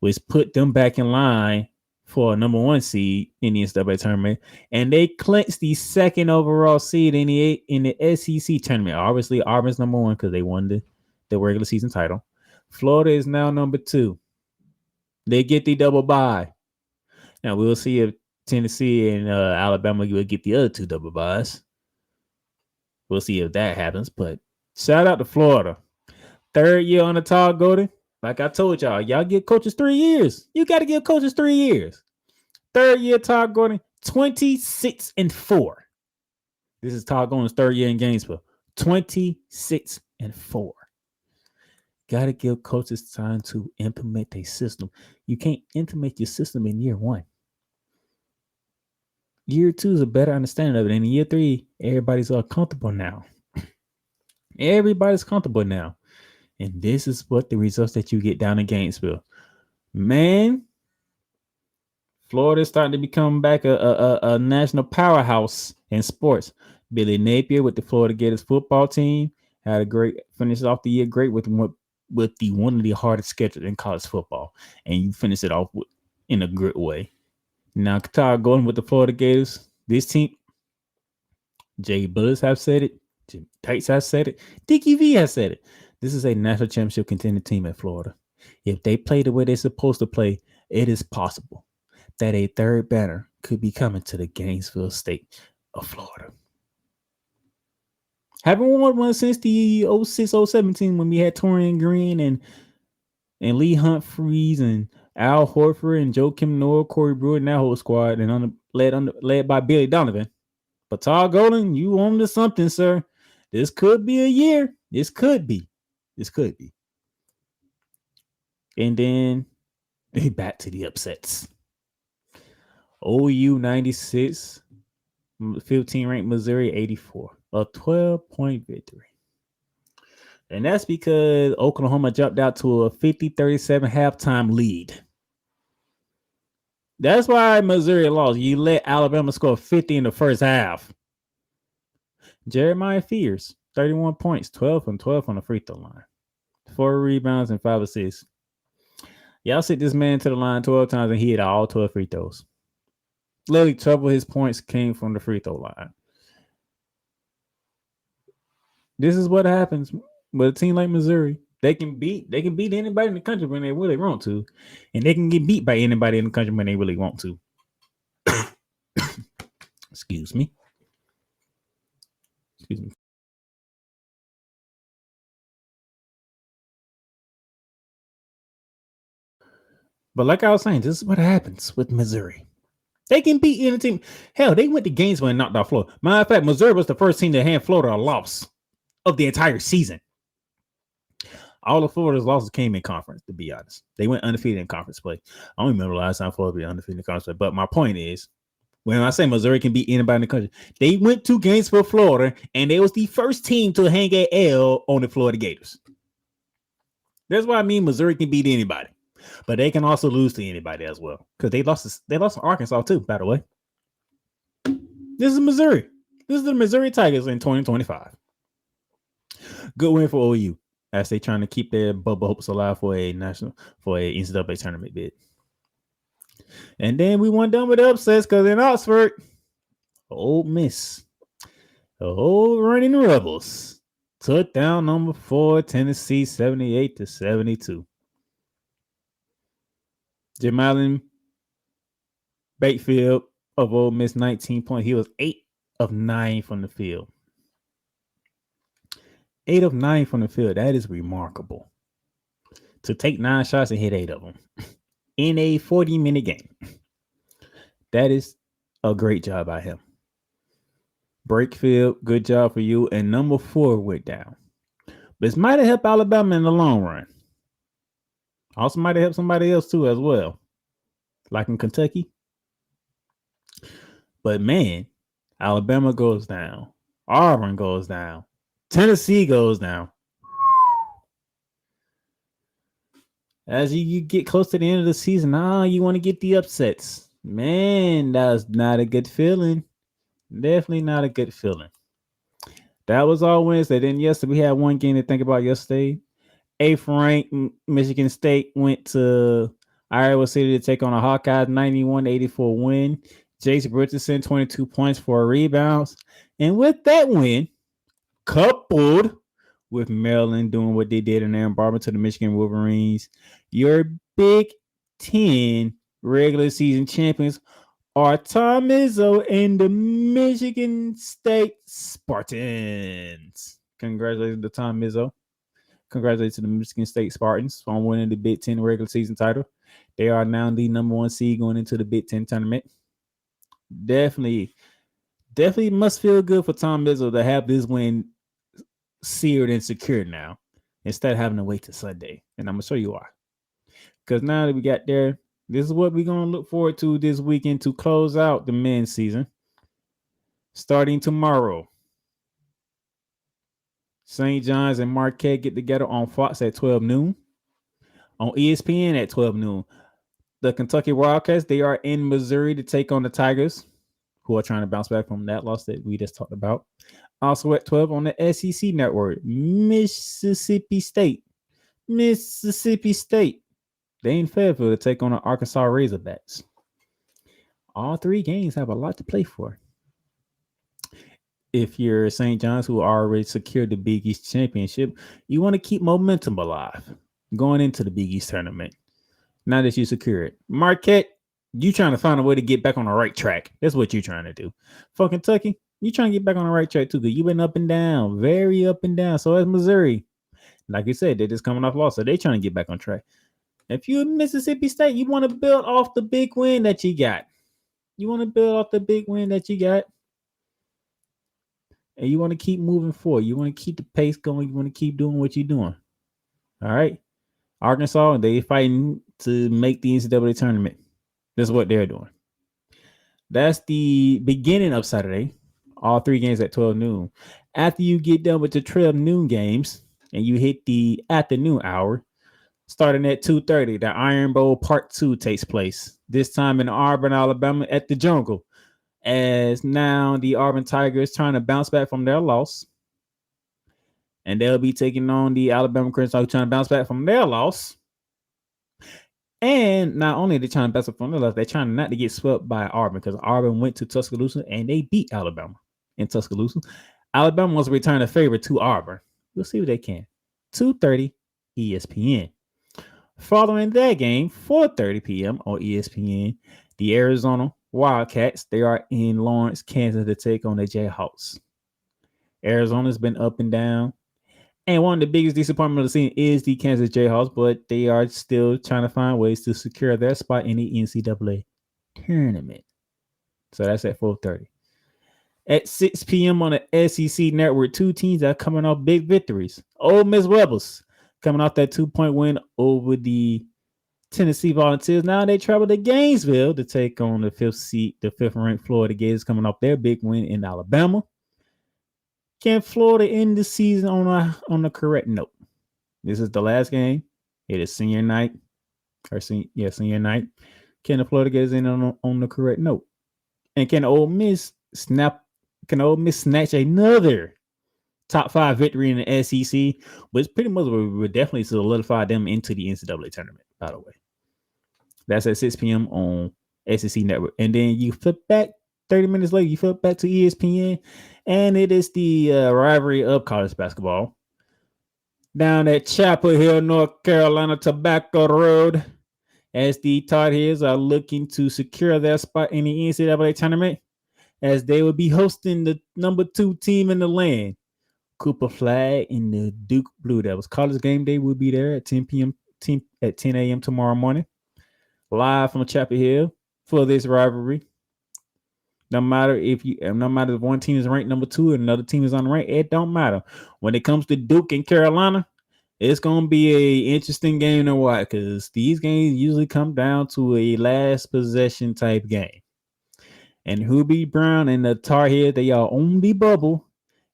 which put them back in line for a number 1 seed in the NCAA tournament, and they clinched the 2nd overall seed in the SEC tournament. Obviously, Auburn's number 1 because they won the regular season title. Florida is now number 2. They get the double bye. Now we'll see if Tennessee and Alabama will get the other 2 double byes. We'll see if that happens. But shout out to Florida. 3rd year on the Todd Golden. Like I told y'all give coaches 3 years. You got to give coaches 3 years. 3rd year Todd Golden, 26-4. This is Todd Golden's 3rd year in Gainesville. 26-4. Got to give coaches time to implement their system. You can't implement your system in year 1. Year 2 is a better understanding of it. And in year 3, everybody's all comfortable now. Everybody's comfortable now. And this is what the results that you get down in Gainesville. Man, Florida's starting to become back a national powerhouse in sports. Billy Napier with the Florida Gators football team had a great finish off the year great with the one of the hardest schedules in college football. And you finish it off in a great way. Now, Todd Golden with the Florida Gators, this team, Jay Buzz have said it, Jim Tights has said it, Dickie V has said it. This is a national championship contending team at Florida. If they play the way they're supposed to play, it is possible that a 3rd banner could be coming to the Gainesville state of Florida. Haven't won one since the 06-07 team when we had Torian Green and Lee Humphreys and Al Horford and Joakim Noah, Corey Brewer, and that whole squad, and led by Billy Donovan. But Todd Golden, you on to something, sir. This could be a year. This could be. And then back to the upsets. OU 96, 15 ranked Missouri 84, a 12-point victory. And that's because Oklahoma jumped out to a 50-37 halftime lead. That's why Missouri lost. You let Alabama score 50 in the first half. Jeremiah Fears, 31 points, 12 from 12 on the free throw line. 4 rebounds and 5 assists. Y'all sit this man to the line 12 times and he hit all 12 free throws. Literally, trouble his points came from the free throw line. This is what happens with a team like Missouri. They can beat anybody in the country when they really want to, and they can get beat by anybody in the country when they really want to. Excuse me. But like I was saying, this is what happens with Missouri. They can beat any team. Hell, they went to Gainesville and knocked out Florida. Matter of fact, Missouri was the first team to hand Florida a loss of the entire season. All of Florida's losses came in conference, to be honest. They went undefeated in conference play. I don't remember the last time Florida was undefeated in conference play. But my point is, when I say Missouri can beat anybody in the country, they went to Gainesville, Florida, and they was the first team to hang an L on the Florida Gators. That's why I mean Missouri can beat anybody. But they can also lose to anybody as well. Because they lost to Arkansas too, by the way. This is Missouri. This is the Missouri Tigers in 2025. Good win for OU as they trying to keep their bubble hopes alive for a NCAA tournament bid. And then we went down with the upsets because in Oxford, Ole Miss, the old running Rebels, took down number 4 Tennessee 78-72. Jamalin Bakefield of Ole Miss 19 points. He was 8 of 9 from the field. 8 of 9 from the field. That is remarkable. To take 9 shots and hit 8 of them in a 40-minute game. That is a great job by him. Brakefield, good job for you. And number 4 went down. This might have helped Alabama in the long run. Also might have helped somebody else too as well. Like in Kentucky. But man, Alabama goes down. Auburn goes down. Tennessee goes down. As you get close to the end of the season, you want to get the upsets. Man, that was not a good feeling. Definitely not a good feeling. That was all Wednesday. Then yesterday we had one game to think about yesterday. 8th ranked Michigan State went to Iowa City to take on the Hawkeyes, 91-84 win. Jace Richardson, 22 points, 4 rebounds. And with that win, coupled with Maryland doing what they did in their embargo to the Michigan Wolverines, your Big Ten regular season champions are Tom Izzo and the Michigan State Spartans. Congratulations to Tom Izzo. Congratulations to the Michigan State Spartans on winning the Big Ten regular season title. They are now the number 1 seed going into the Big Ten tournament. Definitely must feel good for Tom Izzo to have this win seared and secured now instead of having to wait till Sunday. And I'm going to show you why. Because now that we got there, this is what we're going to look forward to this weekend to close out the men's season. Starting tomorrow, St. John's and Marquette get together on Fox at 12 noon. On ESPN at 12 noon. The Kentucky Wildcats, they are in Missouri to take on the Tigers, who are trying to bounce back from that loss that we just talked about. Also at 12 on the SEC network, Mississippi State. They in Fayetteville to take on the Arkansas Razorbacks. All 3 games have a lot to play for. If you're St. John's, who already secured the Big East championship, you want to keep momentum alive going into the Big East tournament. Now that you secure it. Marquette, you trying to find a way to get back on the right track. That's what you're trying to do. For Kentucky, you trying to get back on the right track too, because you've been up and down, very up and down. So is Missouri. Like you said, they're just coming off loss, so they're trying to get back on track. If you're Mississippi State, you want to build off the big win that you got. And you want to keep moving forward. You want to keep the pace going. You want to keep doing what you're doing. All right. Arkansas, they fighting to make the NCAA tournament. That's what they're doing. That's the beginning of Saturday. All 3 games at 12 noon. After you get done with the 12 noon games and you hit the afternoon hour, starting at 2:30, the Iron Bowl Part 2 takes place. This time in Auburn, Alabama at the Jungle. As now the Auburn Tigers trying to bounce back from their loss. And they'll be taking on the Alabama Crimson trying to bounce back from their loss. And not only are they trying to bounce back from their loss, they're trying not to get swept by Auburn, because Auburn went to Tuscaloosa and they beat Alabama in Tuscaloosa. Alabama wants to return a favor to Auburn. We'll see what they can. 2:30 ESPN. Following that game, 4:30 p.m. on ESPN, the Arizona Wildcats, they are in Lawrence, Kansas to take on the Jayhawks. Arizona's been up and down. And one of the biggest disappointments of the season is the Kansas Jayhawks, but they are still trying to find ways to secure their spot in the NCAA tournament. So that's at 4:30. At 6 p.m. on the SEC network, 2 teams are coming off big victories. Ole Miss Rebels coming off that 2-point win over the Tennessee Volunteers. Now they travel to Gainesville to take on the 5th ranked Florida Gators, coming off their big win in Alabama. Can Florida end the season on the correct note? This is the last game. It is senior night. Senior night. Can the Florida Gators end on the correct note? And can Ole Miss snatch another top 5 victory in the SEC, which pretty much would definitely solidify them into the NCAA tournament, by the way. That's at 6 p.m. on SEC Network. And then you flip back 30 minutes later, you flip back to ESPN, and it is the rivalry of college basketball. Down at Chapel Hill, North Carolina, Tobacco Road, as the Tar Heels are looking to secure their spot in the NCAA tournament, as they will be hosting the number 2 team in the land, Cooper Flag in the Duke Blue Devils. College game day will be there at 10 a.m. tomorrow morning, live from Chapel Hill for this rivalry. No matter if one team is ranked number 2 and another team is unranked, it don't matter. When it comes to Duke and Carolina, it's gonna be an interesting game to watch, because these games usually come down to a last possession type game. And Hubie Brown and the Tar Heels, they are on the bubble,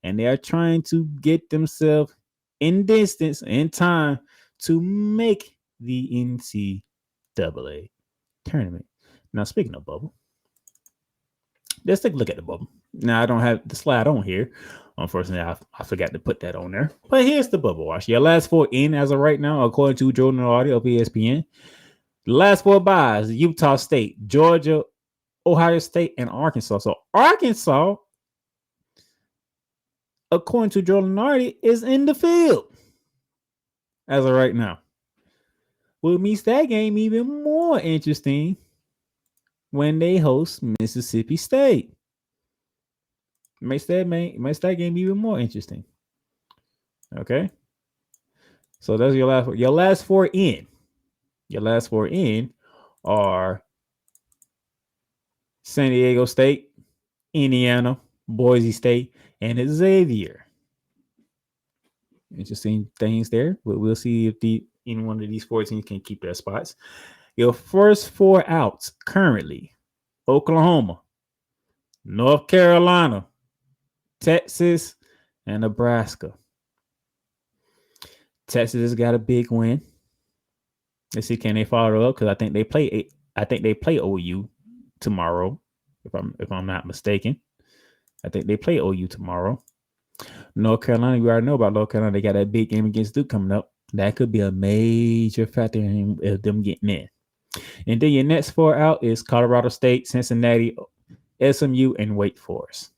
and they are trying to get themselves in distance and time to make the NCAA tournament. Now, speaking of bubble, let's take a look at the bubble. Now, I don't have the slide on here. Unfortunately, I forgot to put that on there. But here's the bubble watch. Your last 4 in as of right now, according to Jordan Audio of ESPN. The last 4 buys, Utah State, Georgia, Ohio State, and Arkansas. So Arkansas, according to Jordan Audio, is in the field as of right now. What makes that game even more interesting when they host Mississippi State. Makes that game even more interesting. Okay. So that's your last 4 in. Your last 4 in are San Diego State, Indiana, Boise State, and Xavier. Interesting things there, but we'll see if any one of these 4 teams can keep their spots. Your first 4 outs currently: Oklahoma, North Carolina, Texas, and Nebraska. Texas has got a big win. Let's see, can they follow up? Because I think they play OU tomorrow, if I'm not mistaken. I think they play OU tomorrow. North Carolina, we already know about North Carolina. They got that big game against Duke coming up. That could be a major factor in them getting in. And then your next 4 out is Colorado State, Cincinnati, SMU, and Wake Forest.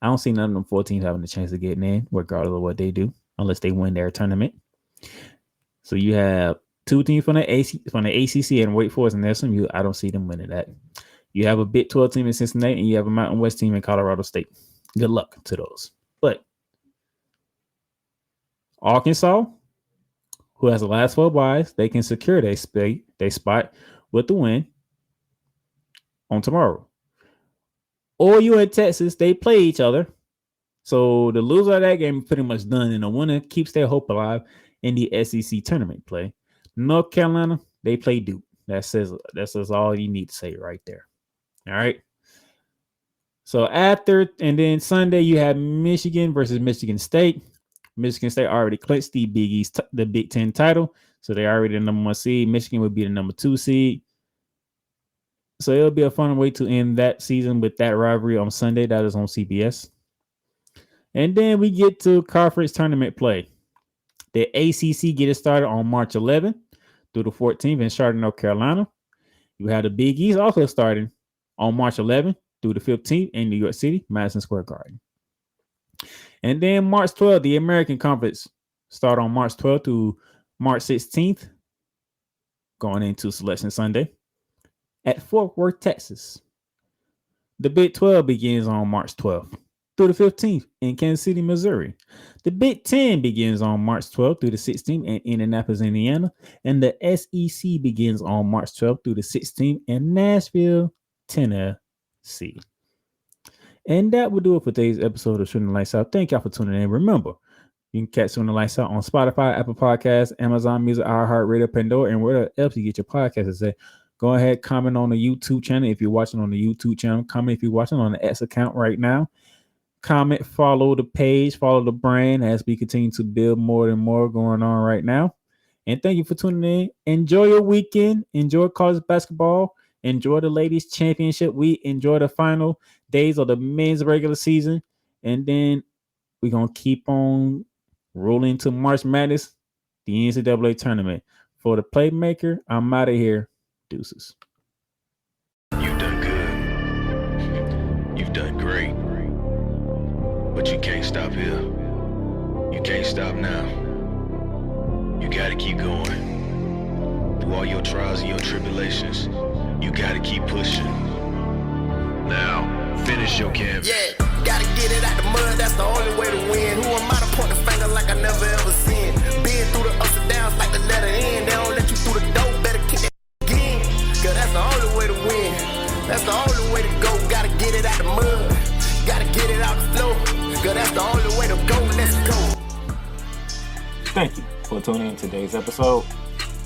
I don't see none of them 4 teams having a chance of getting in, regardless of what they do, unless they win their tournament. So you have 2 teams from the ACC and Wake Forest and SMU. I don't see them winning that. You have a Big 12 team in Cincinnati, and you have a Mountain West team in Colorado State. Good luck to those. But Arkansas, who has the last 4 buys, they can secure their spot with the win on tomorrow. OU and Texas, they play each other. So the loser of that game is pretty much done, and the winner keeps their hope alive in the SEC tournament play. North Carolina, they play Duke. That says all you need to say right there. All right. So and then Sunday, you have Michigan versus Michigan State. Michigan State already clinched the Big Ten title, so they're already the number 1 seed. Michigan would be the number 2 seed. So it'll be a fun way to end that season with that rivalry on Sunday. That is on CBS. And then we get to conference tournament play. The ACC get it started on March 11th through the 14th in Charlotte, North Carolina. You have the Big East also starting on March 11th through the 15th in New York City, Madison Square Garden. And then March 12th, the American Conference start on March 12th to March 16th, going into Selection Sunday at Fort Worth, Texas. The Big 12 begins on March 12th through the 15th in Kansas City, Missouri. The Big 10 begins on March 12th through the 16th in Indianapolis, Indiana. And the SEC begins on March 12th through the 16th in Nashville, Tennessee. And that will do it for today's episode of Shooting the Lights Out. Thank y'all for tuning in. Remember, you can catch Shooting the Lights Out on Spotify, Apple Podcasts, Amazon Music, iHeartRadio, Pandora, and wherever else you get your podcasts. Go ahead, comment on the YouTube channel if you're watching on the YouTube channel. Comment if you're watching on the X account right now. Comment, follow the page, follow the brand as we continue to build more and more going on right now. And thank you for tuning in. Enjoy your weekend. Enjoy college basketball. Enjoy the ladies' championship week. Enjoy the final days of the men's regular season. And then we're going to keep on rolling to March Madness, the NCAA tournament. For the Playmaker, I'm out of here. Deuces. You've done good. You've done great. But you can't stop here. You can't stop now. You gotta keep going. Through all your trials and your tribulations, you gotta keep pushing. Now, finish your canvas. Yeah, gotta get it out the mud, that's the only way to win. Who am I to point the finger like I never ever seen? Been through the ups and downs like the letter N. They don't let you through the door, better kick that again. Cause that's the only way to win. That's the only way to go. Gotta get it out the mud. Gotta get it out the flow. Cause that's the only way to go. Let's go. Thank you for tuning in to today's episode.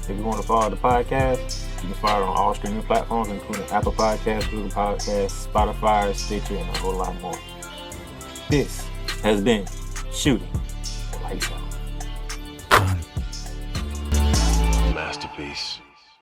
If you want to follow the podcast, you can follow it on all streaming platforms, including Apple Podcasts, Google Podcasts, Spotify, Stitcher, and a whole lot more. This has been Shooting the Lights Out. Masterpiece.